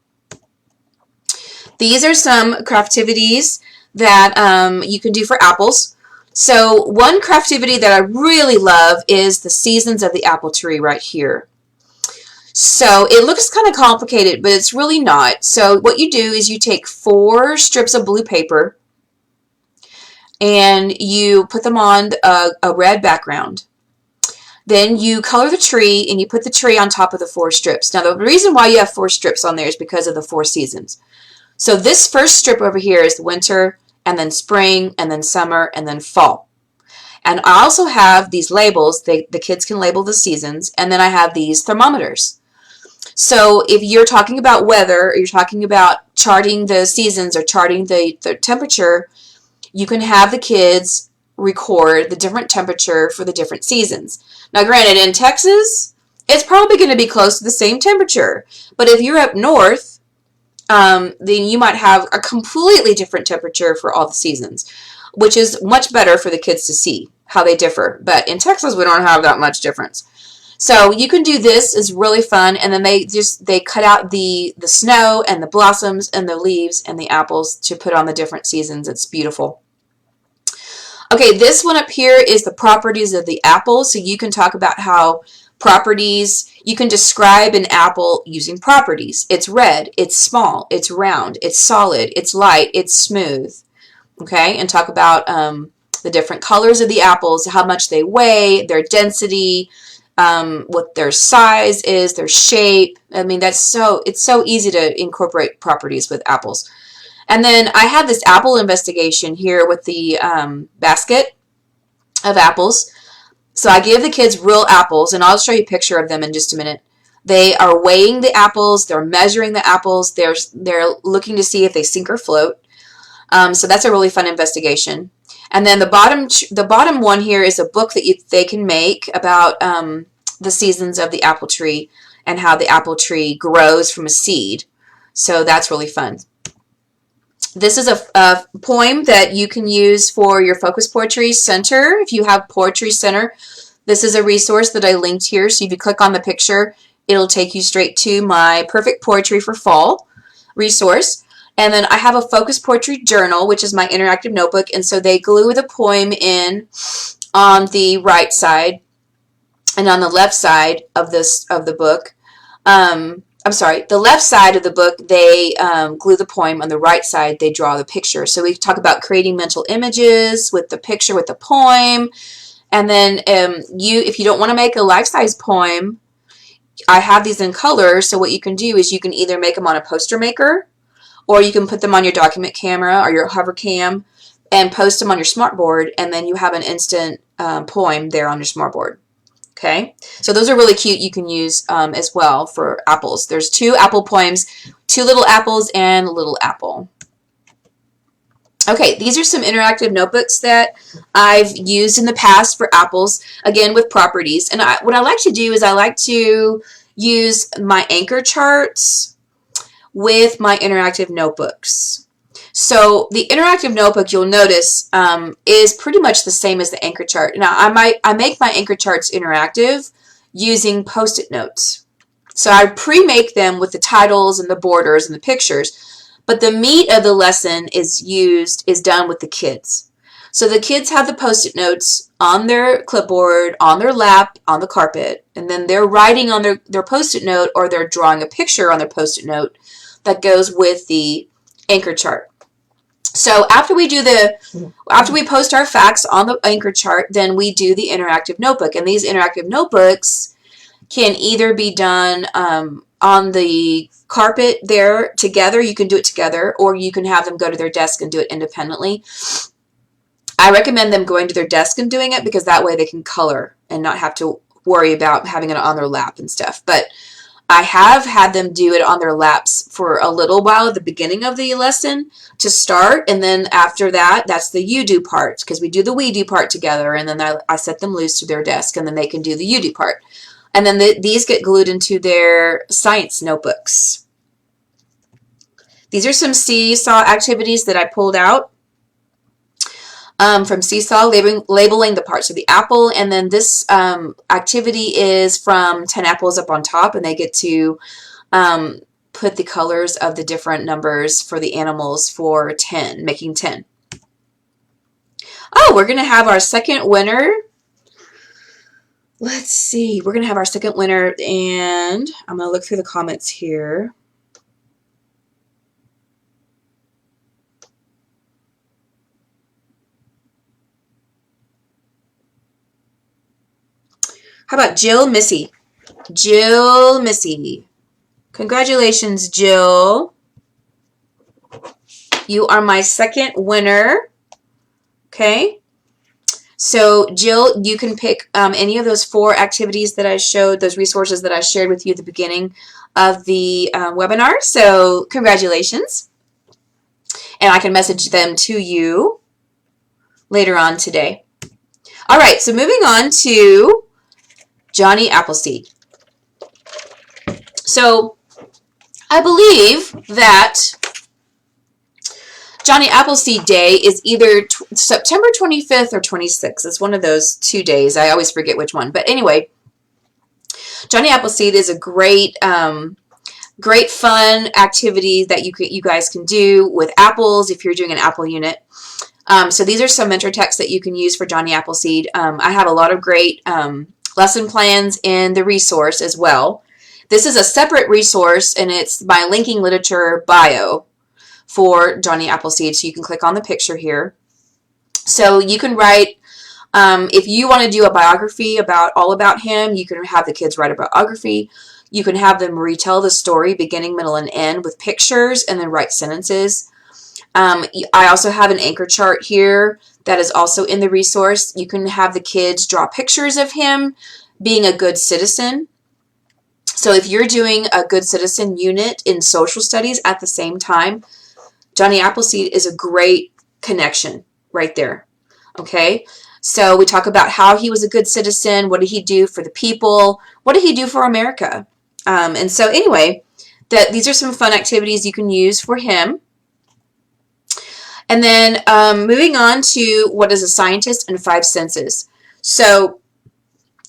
These are some craftivities that you can do for apples. So one craftivity that I really love is the seasons of the apple tree right here. So it looks kind of complicated, but it's really not. So what you do is you take 4 strips of blue paper and you put them on a red background. Then you color the tree and you put the tree on top of the 4 strips. Now the reason why you have 4 strips on there is because of the 4 seasons. So this first strip over here is winter, and then spring, and then summer, and then fall. And I also have these labels. The kids can label the seasons, and then I have these thermometers. So if you're talking about weather, or you're talking about charting the seasons or charting the temperature, you can have the kids record the different temperature for the different seasons. Now granted, in Texas, it's probably going to be close to the same temperature. But if you're up north, then you might have a completely different temperature for all the seasons, which is much better for the kids to see how they differ. But in Texas, we don't have that much difference. So you can do this, is really fun, and then they cut out the snow and the blossoms and the leaves and the apples to put on the different seasons. It's beautiful. Okay, this one up here is the properties of the apple. So you can talk about how properties, you can describe an apple using properties. It's red, it's small, it's round, it's solid, it's light, it's smooth. Okay, and talk about the different colors of the apples, how much they weigh, their density, what their size is, their shape. I mean, it's so easy to incorporate properties with apples. And then I have this apple investigation here with the basket of apples. So I give the kids real apples, and I'll show you a picture of them in just a minute. They are weighing the apples, they're measuring the apples, they're looking to see if they sink or float. So that's a really fun investigation. And then the bottom one here is a book that they can make about the seasons of the apple tree and how the apple tree grows from a seed. So that's really fun. This is a poem that you can use for your Focus Poetry Center. If you have Poetry Center, this is a resource that I linked here. So if you click on the picture, it'll take you straight to my Perfect Poetry for Fall resource. And then I have a Focus Poetry Journal, which is my interactive notebook. And so they glue the poem in on the right side and on the left side of the book. I'm sorry, the left side of the book, they glue the poem. On the right side, they draw the picture. So we talk about creating mental images with the picture, with the poem. And then if you don't want to make a life-size poem, I have these in color. So what you can do is you can either make them on a poster maker, or you can put them on your document camera or your hover cam and post them on your smartboard, and then you have an instant poem there on your smartboard. Okay, so those are really cute. You can use as well for apples. There's 2 apple poems, 2 little apples and a little apple. Okay, these are some interactive notebooks that I've used in the past for apples, again with properties. And what I like to do is I like to use my anchor charts with my interactive notebooks. So the interactive notebook, you'll notice, is pretty much the same as the anchor chart. Now, I make my anchor charts interactive using Post-it notes. So I pre-make them with the titles and the borders and the pictures, but the meat of the lesson is done with the kids. So the kids have the Post-it notes on their clipboard, on their lap, on the carpet, and then they're writing on their Post-it note, or they're drawing a picture on their Post-it note that goes with the anchor chart. So after we post our facts on the anchor chart, then we do the interactive notebook. And these interactive notebooks can either be done on the carpet there together. You can do it together, or you can have them go to their desk and do it independently. I recommend them going to their desk and doing it, because that way they can color and not have to worry about having it on their lap and stuff. But I have had them do it on their laps for a little while at the beginning of the lesson to start, and then after that, that's the you do part, because we do the we do part together, and then I set them loose to their desk, and then they can do the you do part. And then these get glued into their science notebooks. These are some Seesaw activities that I pulled out from Seesaw, labeling the parts of the apple. And then this activity is from 10 Apples Up on Top, and they get to put the colors of the different numbers for the animals for 10, making 10. Oh, we're going to have our second winner. Let's see. We're going to have our second winner, and I'm going to look through the comments here. How about Jill Missy? Jill Missy. Congratulations, Jill. You are my second winner. Okay. So, Jill, you can pick any of those 4 activities that I showed, those resources that I shared with you at the beginning of the webinar. So, congratulations. And I can message them to you later on today. All right, so moving on to Johnny Appleseed. So I believe that Johnny Appleseed Day is either September 25th or 26th. It's one of those 2 days. I always forget which one. But anyway, Johnny Appleseed is a great great fun activity that you guys can do with apples if you're doing an apple unit. So these are some mentor texts that you can use for Johnny Appleseed. I have a lot of great lesson plans in the resource as well. This is a separate resource, and it's my linking literature bio for Johnny Appleseed. So you can click on the picture here. So you can write, if you want to do a biography all about him, you can have the kids write a biography. You can have them retell the story beginning, middle, and end with pictures and then write sentences. I also have an anchor chart here that is also in the resource. You can have the kids draw pictures of him being a good citizen. So if you're doing a good citizen unit in social studies at the same time, Johnny Appleseed is a great connection right there. Okay, so we talk about how he was a good citizen. What did he do for the people? What did he do for America? And so anyway, these are some fun activities you can use for him. And then moving on to what is a scientist and 5 senses. So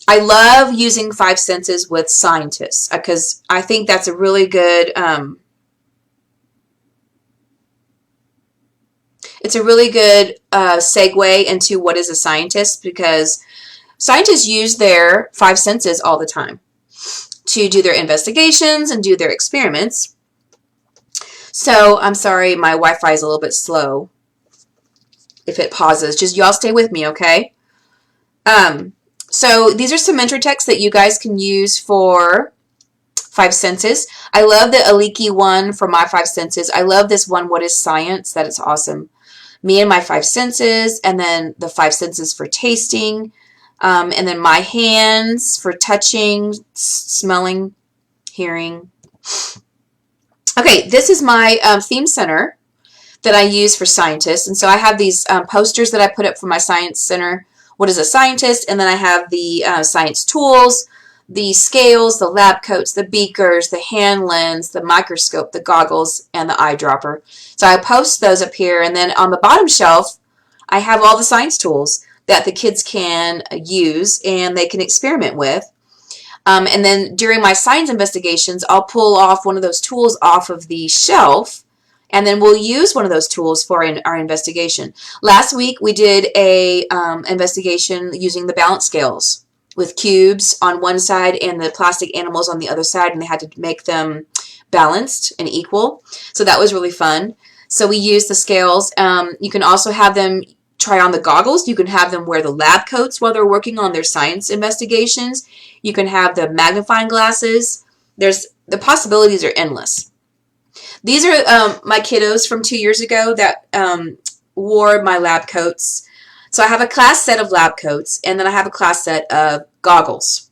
I love using 5 senses with scientists because I think that's a really good it's a really good segue into what is a scientist, because scientists use their 5 senses all the time to do their investigations and do their experiments. So I'm sorry, my Wi-Fi is a little bit slow. If it pauses, just y'all stay with me, okay? So these are some mentor texts that you guys can use for 5 senses. I love the Aliki one for my 5 senses. I love this one, What is Science? That is awesome. Me and my 5 senses, and then the 5 senses for tasting, and then my hands for touching, smelling, hearing. Okay, this is my theme center that I use for scientists. And so I have these posters that I put up for my science center. What is a scientist? And then I have the science tools, the scales, the lab coats, the beakers, the hand lens, the microscope, the goggles, and the eyedropper. So I post those up here. And then on the bottom shelf, I have all the science tools that the kids can use and they can experiment with. And then during my science investigations, I'll pull off one of those tools off of the shelf, and then we'll use one of those tools for our investigation. Last week, we did a investigation using the balance scales with cubes on one side and the plastic animals on the other side, and they had to make them balanced and equal. So that was really fun. So we used the scales. You can also have them try on the goggles. You can have them wear the lab coats while they're working on their science investigations. You can have the magnifying glasses. The possibilities are endless. These are my kiddos from 2 years ago that wore my lab coats. So I have a class set of lab coats, and then I have a class set of goggles.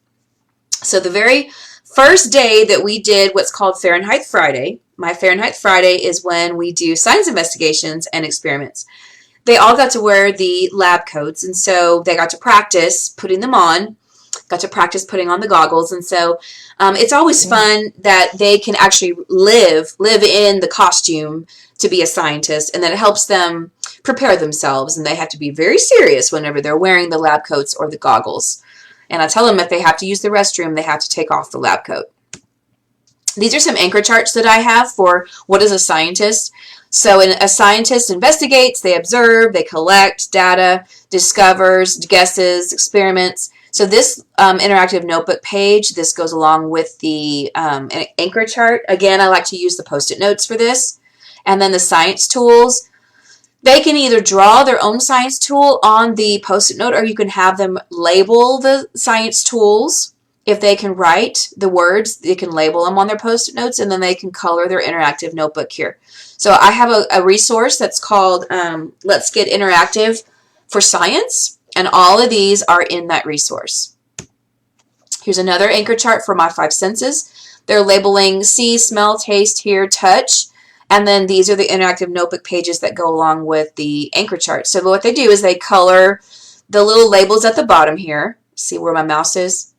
So the very first day that we did what's called Fahrenheit Friday, my Fahrenheit Friday is when we do science investigations and experiments. They all got to wear the lab coats, and so they got to practice putting them on, got to practice putting on the goggles, and so it's always fun that they can actually live in the costume to be a scientist, and that it helps them prepare themselves, and they have to be very serious whenever they're wearing the lab coats or the goggles. And I tell them if they have to use the restroom, they have to take off the lab coat. These are some anchor charts that I have for what is a scientist. So a scientist investigates, they observe, they collect data, discovers, guesses, experiments. So this interactive notebook page, this goes along with the anchor chart. Again, I like to use the Post-it notes for this. And then the science tools. They can either draw their own science tool on the Post-it note, or you can have them label the science tools. If they can write the words, they can label them on their Post-it notes, and then they can color their interactive notebook here. So I have a resource that's called Let's Get Interactive for Science, and all of these are in that resource. Here's another anchor chart for my 5 senses. They're labeling see, smell, taste, hear, touch, and then these are the interactive notebook pages that go along with the anchor chart. So what they do is they color the little labels at the bottom here. See where my mouse is?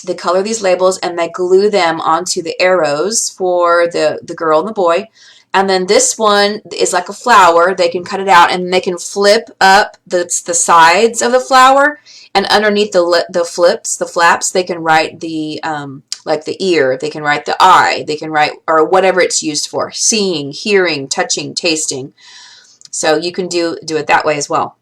They color these labels and they glue them onto the arrows for the girl and the boy. And then this one is like a flower. They can cut it out and they can flip up the sides of the flower, and underneath the flaps, they can write the like the ear. They can write the eye. They can write, or whatever it's used for: seeing, hearing, touching, tasting. So you can do it that way as well.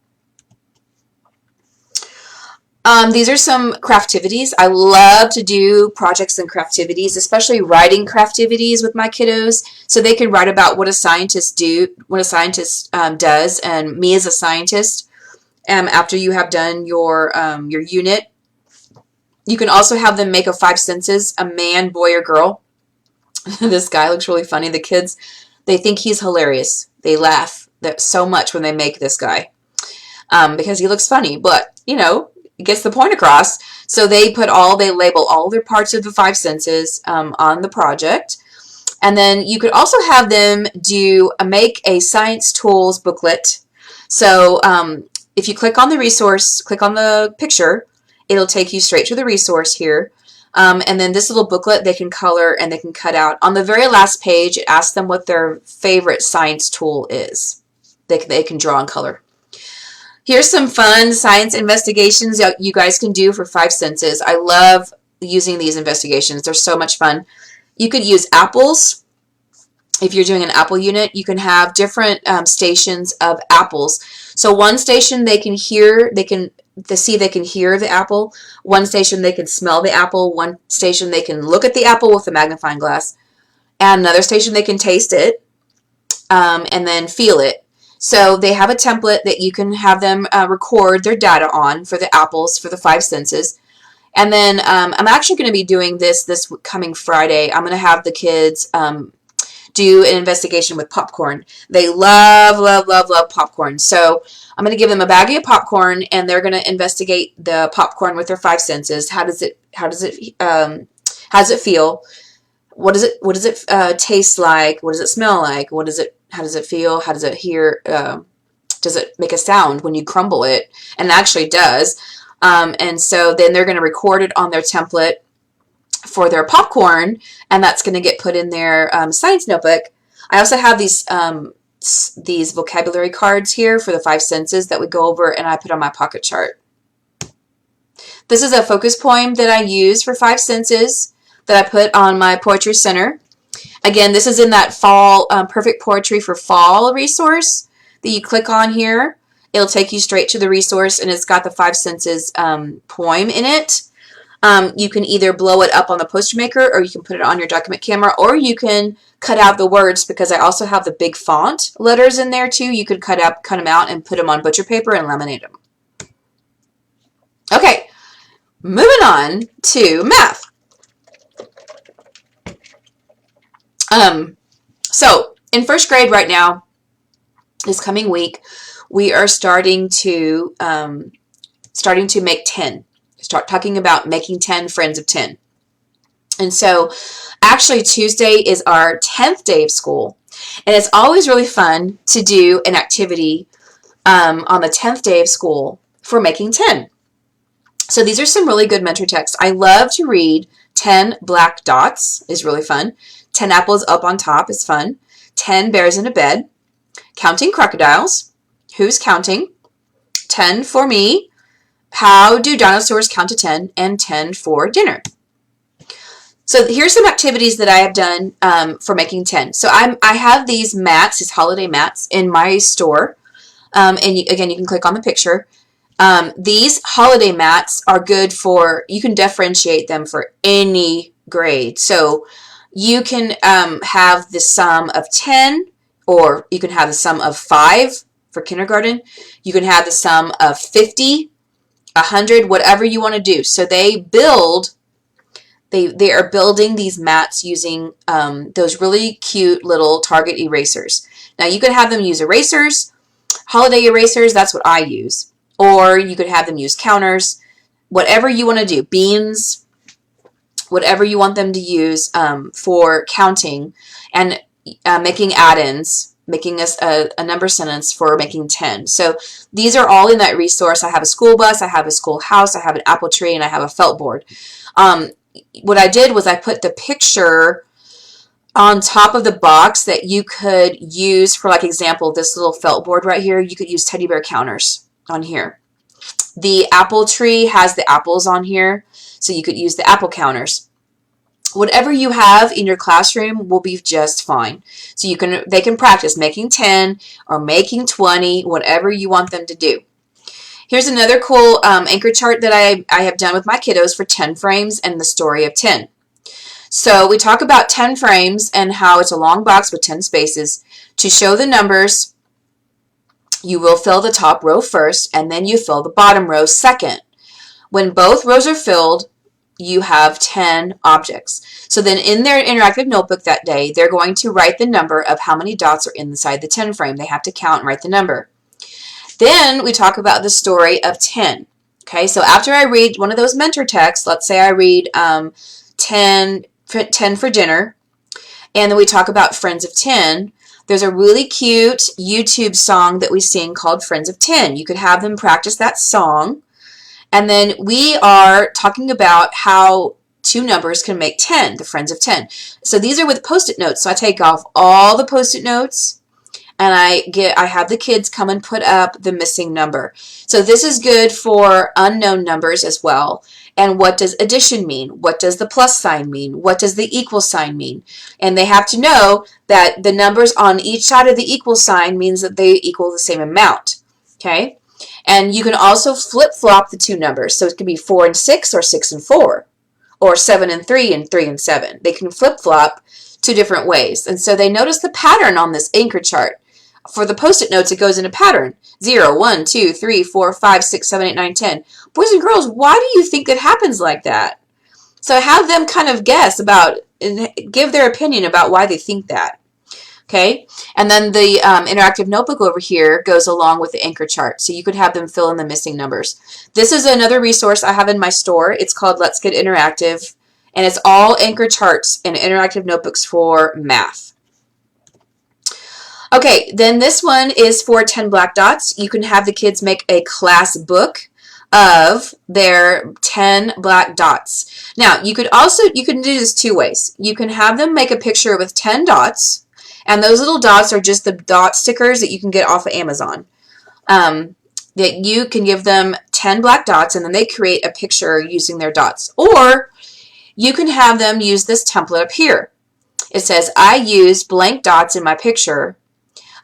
These are some craftivities. I love to do projects and craftivities, especially writing craftivities with my kiddos, so they can write about what a scientist does, and me as a scientist. After you have done your unit, you can also have them make a 5 senses: a man, boy, or girl. This guy looks really funny. The kids, they think he's hilarious. They laugh so much when they make this guy because he looks funny, but you know, it gets the point across. So they label all their parts of the 5 senses on the project. And then you could also have them make a science tools booklet. So if you click on the resource, click on the picture, it'll take you straight to the resource here. And then this little booklet they can color and they can cut out. On the very last page, it asks them what their favorite science tool is. They can draw and color. Here's some fun science investigations that you guys can do for 5 senses. I love using these investigations. They're so much fun. You could use apples. If you're doing an apple unit, you can have different stations of apples. So one station they can hear the apple. One station they can smell the apple. One station they can look at the apple with a magnifying glass. And another station they can taste it and then feel it. So they have a template that you can have them record their data on for the apples, for the 5 senses. And then I'm actually going to be doing this coming Friday. I'm going to have the kids do an investigation with popcorn. They love, love, love, love popcorn. So I'm going to give them a baggie of popcorn, and they're going to investigate the popcorn with their 5 senses. How does it feel? What does it taste like? What does it smell like? How does it feel? How does it hear? Does it make a sound when you crumble it? And it actually does. And so then they're going to record it on their template for their popcorn, and that's going to get put in their science notebook. I also have these vocabulary cards here for the 5 senses that we go over, and I put on my pocket chart. This is a focus poem that I use for 5 senses that I put on my Poetry Center. Again, this is in that fall Perfect Poetry for Fall resource that you click on here. It'll take you straight to the resource, and it's got the 5 senses poem in it. You can either blow it up on the poster maker, or you can put it on your document camera, or you can cut out the words, because I also have the big font letters in there too. You could cut them out and put them on butcher paper and laminate them. Okay, moving on to math. So in 1st grade right now, this coming week, we are starting to make 10. Start talking about making 10 friends of 10. And so actually Tuesday is our 10th day of school. And it's always really fun to do an activity on the 10th day of school for making 10. So these are some really good mentor texts. I love to read 10 black dots is really fun. 10 apples up on top is fun. 10 bears in a bed. Counting crocodiles. Who's counting? 10 for me. How do dinosaurs count to 10? And 10 for dinner. So here's some activities that I have done for making 10. So I have these mats, these holiday mats, in my store. Again, you can click on the picture. These holiday mats are good for, you can differentiate them for any grade. So you can have the sum of 10, or you can have the sum of 5 for kindergarten. You can have the sum of 50, 100, whatever you want to do. So they are building these mats using those really cute little Target erasers. Now you could have them use erasers, holiday erasers, that's what I use. Or you could have them use counters, whatever you want to do, beans, whatever you want them to use for counting and making add-ins, making a number sentence for making 10. So these are all in that resource. I have a school bus, I have a schoolhouse, I have an apple tree, and I have a felt board. What I did was I put the picture on top of the box that you could use for, like, example, this little felt board right here. You could use teddy bear counters on here. The apple tree has the apples on here, so you could use the apple counters. Whatever you have in your classroom will be just fine. So they can practice making 10 or making 20, whatever you want them to do. Here's another cool anchor chart that I have done with my kiddos for 10 frames and the story of 10. So we talk about 10 frames and how it's a long box with 10 spaces. To show the numbers, you will fill the top row first, and then you fill the bottom row second. When both rows are filled, you have 10 objects. So then in their interactive notebook that day, they're going to write the number of how many dots are inside the 10 frame. They have to count and write the number. Then we talk about the story of 10. Okay, so after I read one of those mentor texts, let's say I read 10 for dinner, and then we talk about Friends of 10. There's a really cute YouTube song that we sing called Friends of 10. You could have them practice that song. And then we are talking about how two numbers can make 10, the Friends of 10. So these are with Post-it notes. So I take off all the Post-it notes, and I have the kids come and put up the missing number. So this is good for unknown numbers as well. And what does addition mean? What does the plus sign mean? What does the equal sign mean? And they have to know that the numbers on each side of the equal sign means that they equal the same amount. Okay? And you can also flip-flop the two numbers. So it can be 4 and 6 or 6 and 4 or 7 and 3 and 3 and 7. They can flip-flop two different ways. And so they notice the pattern on this anchor chart. For the Post-it notes, it goes in a pattern. 0, 1, 2, 3, 4, 5, 6, 7, 8, 9, 10. Boys and girls, why do you think it happens like that? So have them kind of guess about and give their opinion about why they think that. Okay, and then the interactive notebook over here goes along with the anchor chart, so you could have them fill in the missing numbers. This is another resource I have in my store. It's called Let's Get Interactive, and it's all anchor charts and interactive notebooks for math. Okay, then this one is for 10 black dots. You can have the kids make a class book of their 10 black dots. Now, you can do this two ways. You can have them make a picture with 10 dots, and those little dots are just the dot stickers that you can get off of Amazon. That you can give them 10 black dots, and then they create a picture using their dots. Or you can have them use this template up here. It says, I use blank dots in my picture.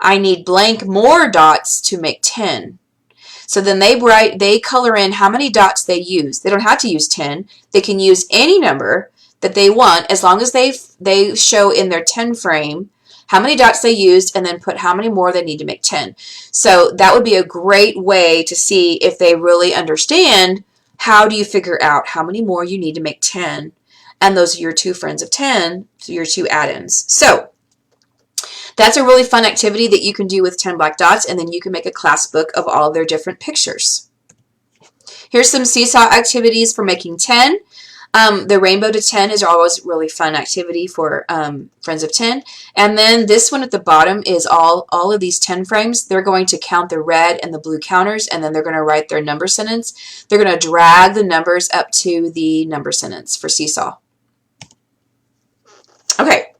I need blank more dots to make 10. So then they color in how many dots they use. They don't have to use 10. They can use any number that they want as long as they show in their 10 frame how many dots they used and then put how many more they need to make 10. So that would be a great way to see if they really understand how do you figure out how many more you need to make 10. And those are your two friends of 10, so your two add-ins. So that's a really fun activity that you can do with 10 black dots, and then you can make a class book of all of their different pictures. Here's some seesaw activities for making 10. The rainbow to 10 is always a really fun activity for friends of 10. And then this one at the bottom is all of these 10 frames. They're going to count the red and the blue counters, and then they're going to write their number sentence. They're going to drag the numbers up to the number sentence for seesaw. Okay,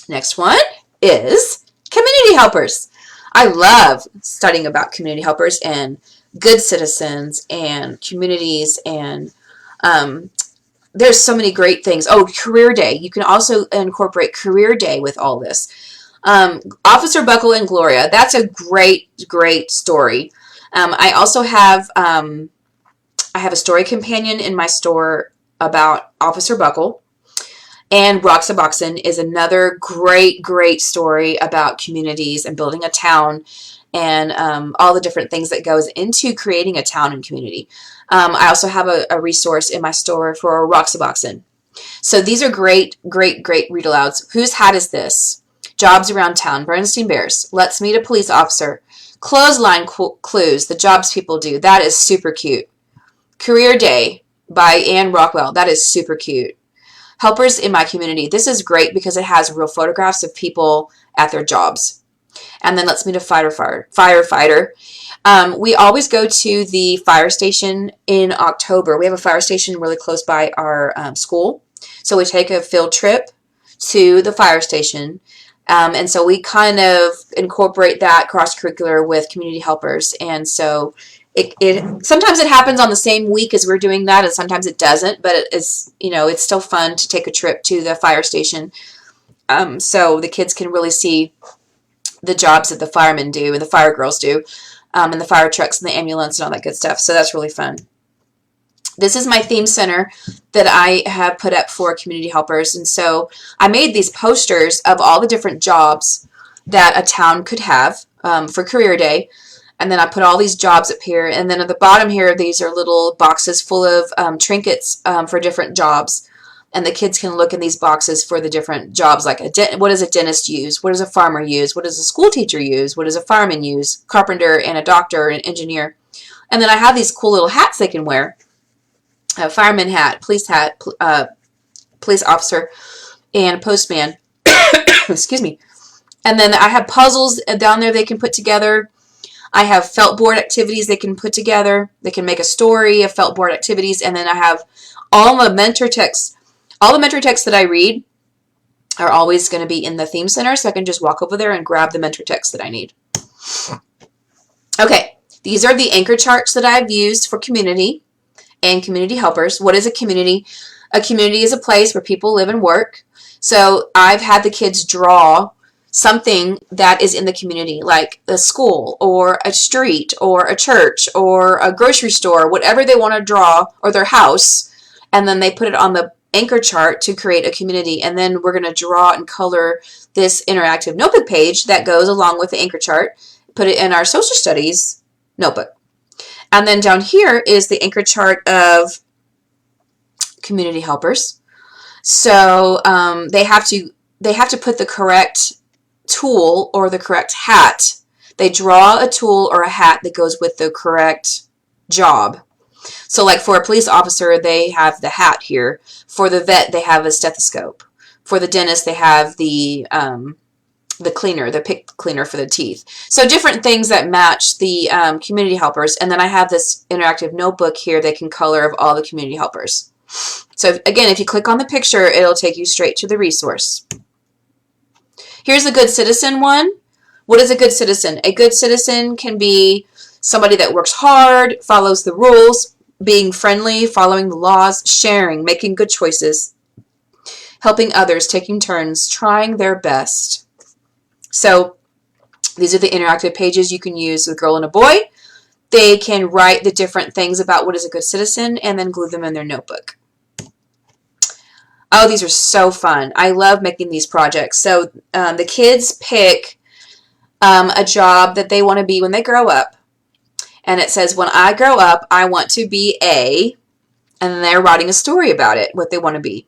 next one is community helpers. I love studying about community helpers and good citizens and communities, and there's so many great things. Oh, career day. You can also incorporate career day with all this. Officer Buckle and Gloria. That's a great, great story. I also have I have a story companion in my store about Officer Buckle. And Roxaboxen is another great, great story about communities and building a town and all the different things that goes into creating a town and community. I also have a resource in my store for Roxaboxen. So these are great, great, great read-alouds. Whose hat is this? Jobs around town. Bernstein Bears. Let's meet a police officer. Clothesline clues. The jobs people do. That is super cute. Career Day by Anne Rockwell. That is super cute. Helpers in my community. This is great because it has real photographs of people at their jobs. And then Let's Meet a Firefighter. We always go to the fire station in October. We have a fire station really close by our school. So we take a field trip to the fire station. And so we kind of incorporate that cross-curricular with community helpers. And so it sometimes it happens on the same week as we're doing that, and sometimes it doesn't, but it's still fun to take a trip to the fire station. So the kids can really see the jobs that the firemen do and the fire girls do, and the fire trucks and the ambulance and all that good stuff. So that's really fun. This is my theme center that I have put up for community helpers. And so I made these posters of all the different jobs that a town could have for Career Day. And then I put all these jobs up here. And then at the bottom here, these are little boxes full of trinkets for different jobs. And the kids can look in these boxes for the different jobs, like what does a dentist use? What does a farmer use? What does a school teacher use? What does a fireman use? Carpenter and a doctor and engineer. And then I have these cool little hats they can wear. A fireman hat, police officer, and postman. Excuse me. And then I have puzzles down there they can put together. I have felt board activities they can put together. They can make a story of felt board activities. And then I have all the mentor texts. All the mentor texts that I read are always going to be in the theme center, so I can just walk over there and grab the mentor text that I need. Okay, these are the anchor charts that I've used for community and community helpers. What is a community? A community is a place where people live and work. So I've had the kids draw something that is in the community, like a school or a street or a church or a grocery store, whatever they want to draw, or their house, and then they put it on the anchor chart to create a community. And then we're going to draw and color this interactive notebook page that goes along with the anchor chart, put it in our social studies notebook. And then down here is the anchor chart of community helpers. So they have to put the correct tool or the correct hat. They draw a tool or a hat that goes with the correct job. So like for a police officer, they have the hat here. For the vet, they have a stethoscope. For the dentist, they have the cleaner, the pick cleaner for the teeth. So different things that match the community helpers. And then I have this interactive notebook here they can color of all the community helpers. So again, if you click on the picture, it'll take you straight to the resource. Here's a good citizen one. What is a good citizen? A good citizen can be somebody that works hard, follows the rules, being friendly, following the laws, sharing, making good choices, helping others, taking turns, trying their best. So these are the interactive pages you can use with a girl and a boy. They can write the different things about what is a good citizen and then glue them in their notebook. Oh, these are so fun. I love making these projects. So the kids pick a job that they want to be when they grow up. And it says, when I grow up, I want to be a, and then they're writing a story about it, what they want to be.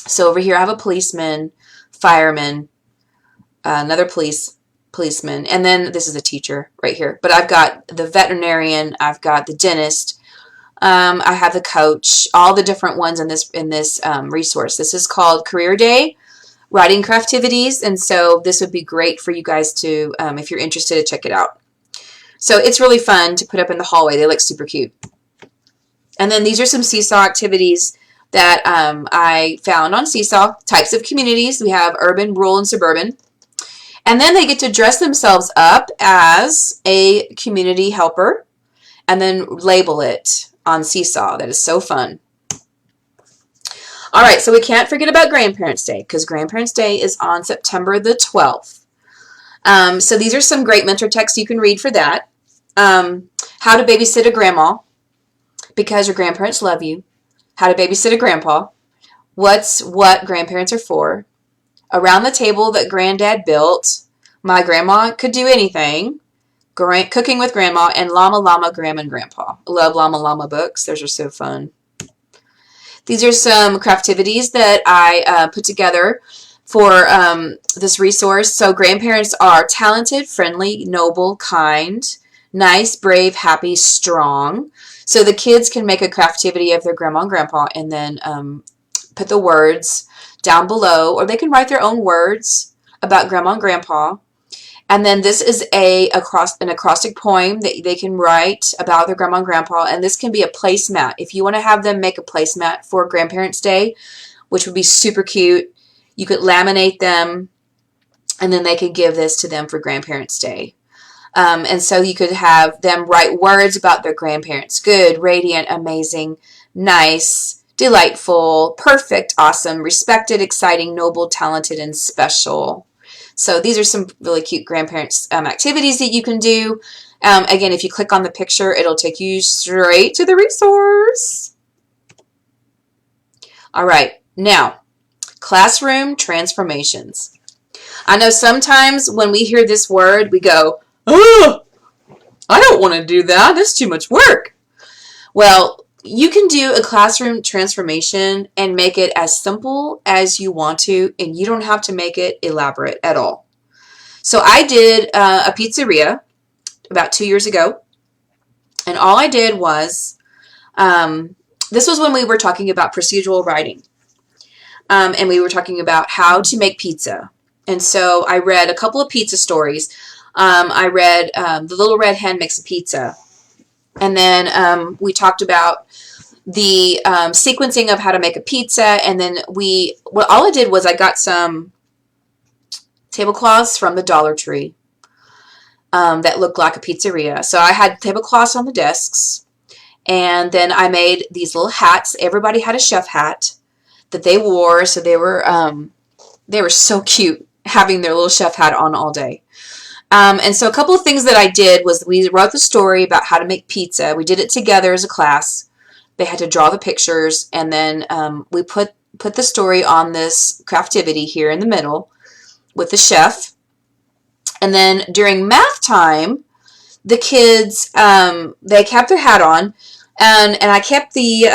So over here I have a policeman, fireman, another policeman, and then this is a teacher right here. But I've got the veterinarian, I've got the dentist, I have the coach, all the different ones in this resource. This is called Career Day, Writing Craftivities, and so this would be great for you guys to, if you're interested, to check it out. So it's really fun to put up in the hallway. They look super cute. And then these are some Seesaw activities that I found on Seesaw. Types of communities. We have urban, rural, and suburban. And then they get to dress themselves up as a community helper and then label it on Seesaw. That is so fun. All right, so we can't forget about Grandparents' Day because Grandparents' Day is on September the 12th. So these are some great mentor texts you can read for that. How to babysit a grandma because your grandparents love you. How to babysit a grandpa. What grandparents are for. Around the table that Granddad built. My grandma could do anything. Cooking with Grandma, and Llama Llama, Grandma and Grandpa. I love Llama Llama books. Those are so fun. These are some craftivities that I put together for this resource. So grandparents are talented, friendly, noble, kind, nice, brave, happy, strong. So the kids can make a craftivity of their grandma and grandpa and then put the words down below, or they can write their own words about grandma and grandpa. And then this is an acrostic poem that they can write about their grandma and grandpa, and this can be a placemat. If you want to have them make a placemat for Grandparents' Day, which would be super cute, You could laminate them, and then they could give this to them for Grandparents' Day. And so you could have them write words about their grandparents. Good, radiant, amazing, nice, delightful, perfect, awesome, respected, exciting, noble, talented, and special. So these are some really cute grandparents activities that you can do. Again, if you click on the picture, it'll take you straight to the resource. All right, now, classroom transformations. I know sometimes when we hear this word, we go, oh, I don't want to do that. That's too much work. Well, you can do a classroom transformation and make it as simple as you want to, and you don't have to make it elaborate at all. So I did a pizzeria about 2 years ago, and all I did was, this was when we were talking about procedural writing, and we were talking about how to make pizza. And so I read a couple of pizza stories. I read The Little Red Hen Makes a Pizza. And then we talked about the sequencing of how to make a pizza. And then all I did was I got some tablecloths from the Dollar Tree that looked like a pizzeria. So I had tablecloths on the desks. And then I made these little hats. Everybody had a chef hat that they wore. So they were so cute having their little chef hat on all day. And so a couple of things that I did was we wrote the story about how to make pizza. We did it together as a class. They had to draw the pictures, and then we put the story on this craftivity here in the middle with the chef. And then during math time, the kids, they kept their hat on, and I kept the,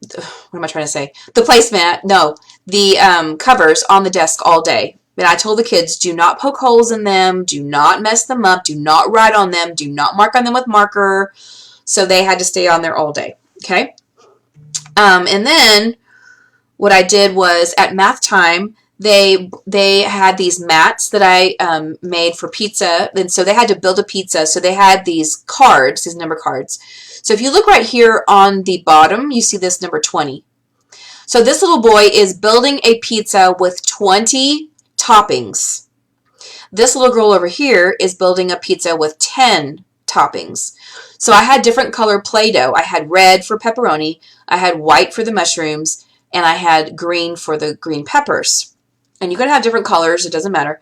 what am I trying to say? The placemat, no, the covers on the desk all day. And I told the kids, do not poke holes in them, do not mess them up, do not write on them, do not mark on them with marker. So they had to stay on there all day, okay? And then what I did was at math time, they had these mats that I made for pizza, and so they had to build a pizza. So they had these cards, these number cards. So if you look right here on the bottom, you see this number 20. So this little boy is building a pizza with 20 toppings. This little girl over here is building a pizza with 10 toppings. So I had different color Play-Doh. I had red for pepperoni, I had white for the mushrooms, and I had green for the green peppers. And you could have different colors, it doesn't matter.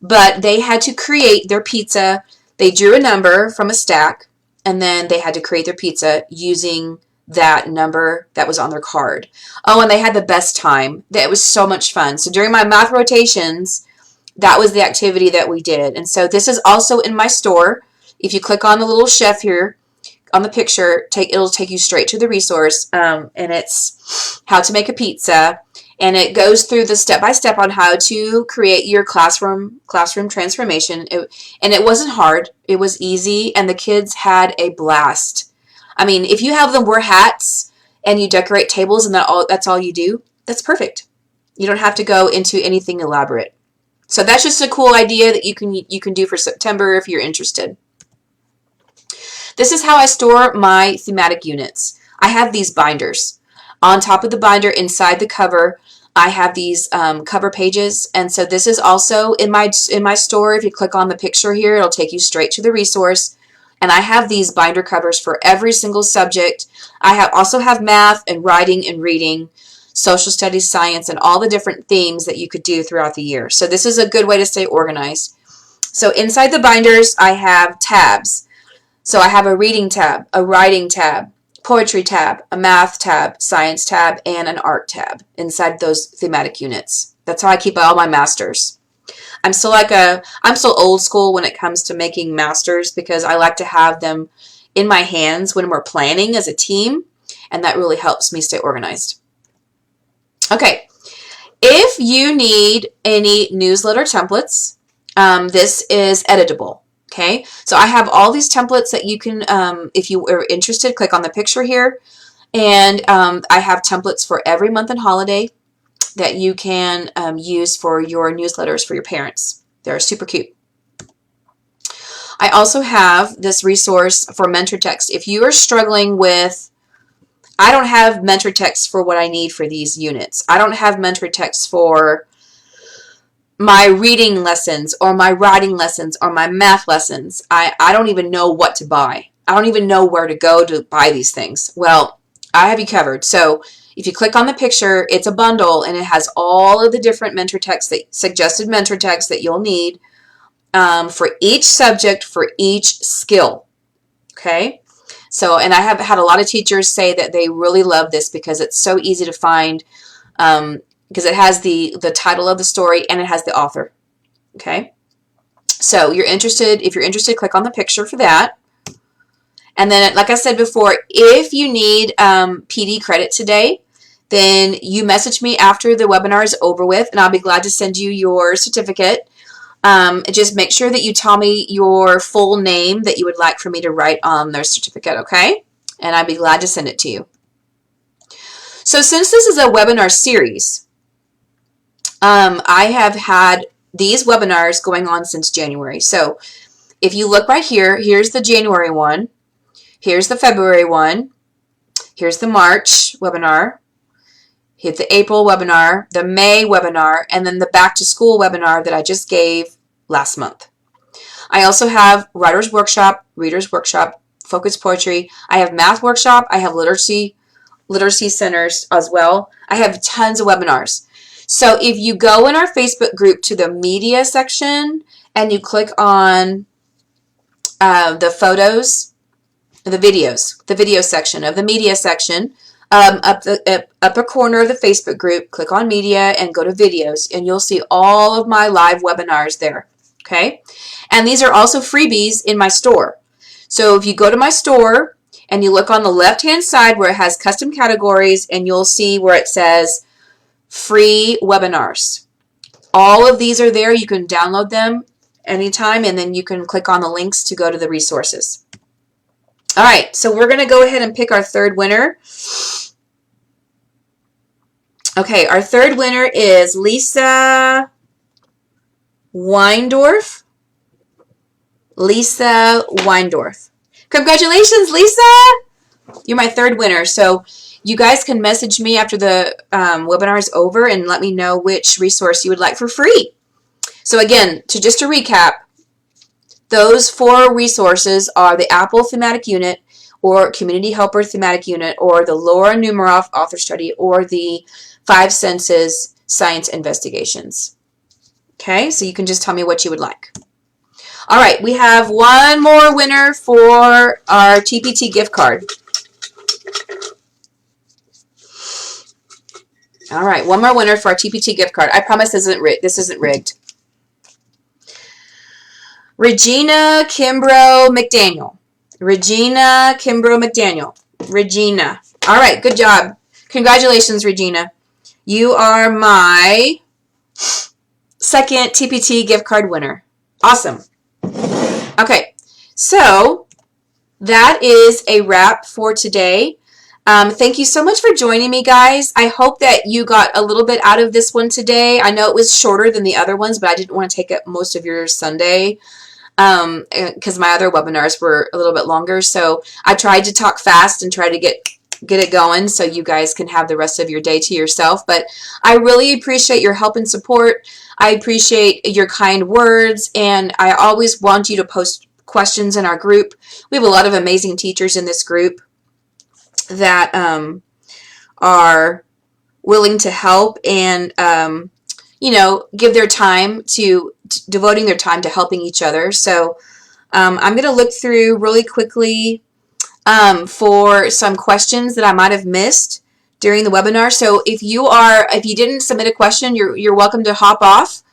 But they had to create their pizza. They drew a number from a stack, and then they had to create their pizza using that number that was on their card. Oh, and they had the best time. It was so much fun. So during my math rotations, that was the activity that we did. And so this is also in my store. If you click on the little chef here on the picture, it'll take you straight to the resource, and it's how to make a pizza. And it goes through the step-by-step on how to create your classroom transformation. And it wasn't hard. It was easy, and the kids had a blast. I mean, if you have them wear hats and you decorate tables and that's all you do, that's perfect. You don't have to go into anything elaborate. So that's just a cool idea that you can do for September if you're interested. This is how I store my thematic units. I have these binders. On top of the binder, inside the cover, I have these cover pages. And so this is also in my store. If you click on the picture here, it'll take you straight to the resource. And I have these binder covers for every single subject. I also have math and writing and reading, social studies, science, and all the different themes that you could do throughout the year. So this is a good way to stay organized. So inside the binders, I have tabs. So I have a reading tab, a writing tab, poetry tab, a math tab, science tab, and an art tab inside those thematic units. That's how I keep all my masters. I'm still old school when it comes to making masters because I like to have them in my hands when we're planning as a team, and that really helps me stay organized. Okay, if you need any newsletter templates, this is editable. Okay, so I have all these templates that you can, if you are interested, click on the picture here, and I have templates for every month and holiday that you can use for your newsletters for your parents. They're super cute. I also have this resource for mentor text. If you are struggling with I don't have mentor text for what I need for these units. I don't have mentor text for my reading lessons or my writing lessons or my math lessons. I don't even know what to buy. I don't even know where to go to buy these things. Well, I have you covered. So if you click on the picture, it's a bundle and it has all of the different mentor text, that suggested mentor text that you'll need for each subject, for each skill. Okay. So, and I have had a lot of teachers say that they really love this because it's so easy to find, because it has the title of the story and it has the author. Okay. So if you're interested, click on the picture for that. And then, like I said before, if you need PD credit today, then you message me after the webinar is over with, and I'll be glad to send you your certificate. Just make sure that you tell me your full name that you would like for me to write on their certificate, okay? And I'd be glad to send it to you. So since this is a webinar series, I have had these webinars going on since January. So if you look right here, here's the January one, here's the February one, here's the March webinar, here's the April webinar, the May webinar, and then the back to school webinar that I just gave last month. I also have Writer's Workshop, Reader's Workshop, Focus Poetry. I have Math Workshop. I have Literacy Centers as well. I have tons of webinars. So if you go in our Facebook group to the media section and you click on the photos, the videos, the video section of the media section, up the upper corner of the Facebook group, click on media and go to videos, and you'll see all of my live webinars there. Okay, and these are also freebies in my store. So if you go to my store and you look on the left hand side where it has custom categories, and you'll see where it says free webinars. All of these are there. You can download them anytime, and then you can click on the links to go to the resources. All right, so we're going to go ahead and pick our third winner. Okay, our third winner is Lisa Weindorf. Lisa Weindorf. Congratulations, Lisa! You're my third winner. So you guys can message me after the webinar is over and let me know which resource you would like for free. So again, just to recap, those 4 resources are the Apple Thematic Unit, or Community Helper Thematic Unit, or the Laura Numeroff Author Study, or the 5 Senses Science Investigations. Okay, so you can just tell me what you would like. All right, we have one more winner for our TPT gift card. All right, one more winner for our TPT gift card. I promise this isn't rigged. Regina Kimbrough McDaniel. Regina Kimbrough McDaniel. Regina. All right, good job. Congratulations, Regina. You are my second TPT gift card winner. Awesome. Okay, so that is a wrap for today. Thank you so much for joining me, guys. I hope that you got a little bit out of this one today. I know it was shorter than the other ones, but I didn't want to take up most of your Sunday because my other webinars were a little bit longer. So I tried to talk fast and try to get it going so you guys can have the rest of your day to yourself. But I really appreciate your help and support. I appreciate your kind words, and I always want you to post questions in our group. We have a lot of amazing teachers in this group that are willing to help and give their time to devoting their time to helping each other. So I'm going to look through really quickly for some questions that I might have missed during the webinar. So if you didn't submit a question, you're welcome to hop off.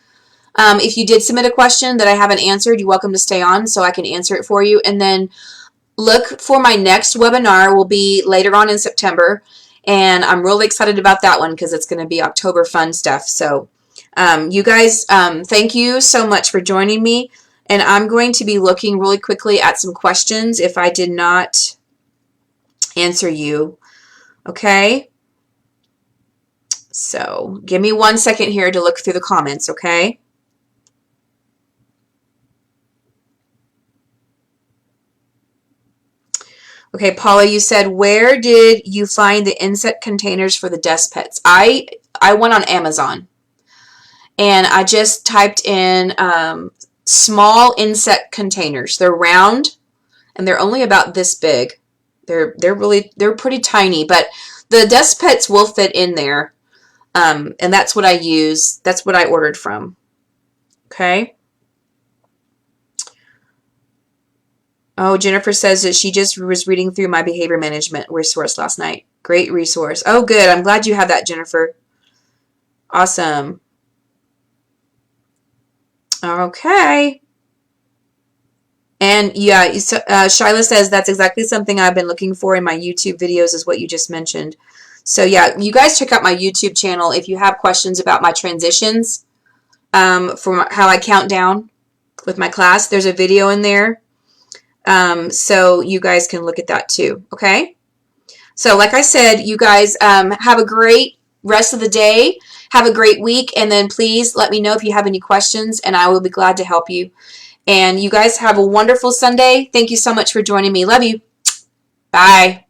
If you did submit a question that I haven't answered, you're welcome to stay on so I can answer it for you. And then look for my next webinar will be later on in September, and I'm really excited about that one because it's going to be October fun stuff. So you guys, thank you so much for joining me, and I'm going to be looking really quickly at some questions if I did not answer you. Okay? So give me 1 second here to look through the comments, okay? Okay, Paula, you said, where did you find the insect containers for the desk pets? I went on Amazon and I just typed in small insect containers. They're round and they're only about this big. They're pretty tiny, but the desk pets will fit in there. And that's what I use. That's what I ordered from. Okay. Oh, Jennifer says that she just was reading through my behavior management resource last night. Great resource. Oh, good. I'm glad you have that, Jennifer. Awesome. Okay. And yeah, Shyla says that's exactly something I've been looking for in my YouTube videos, is what you just mentioned. So yeah, you guys check out my YouTube channel if you have questions about my transitions, for how I count down with my class. There's a video in there. So you guys can look at that too. Okay. So like I said, you guys have a great rest of the day. Have a great week. And then please let me know if you have any questions and I will be glad to help you. And you guys have a wonderful Sunday. Thank you so much for joining me. Love you. Bye.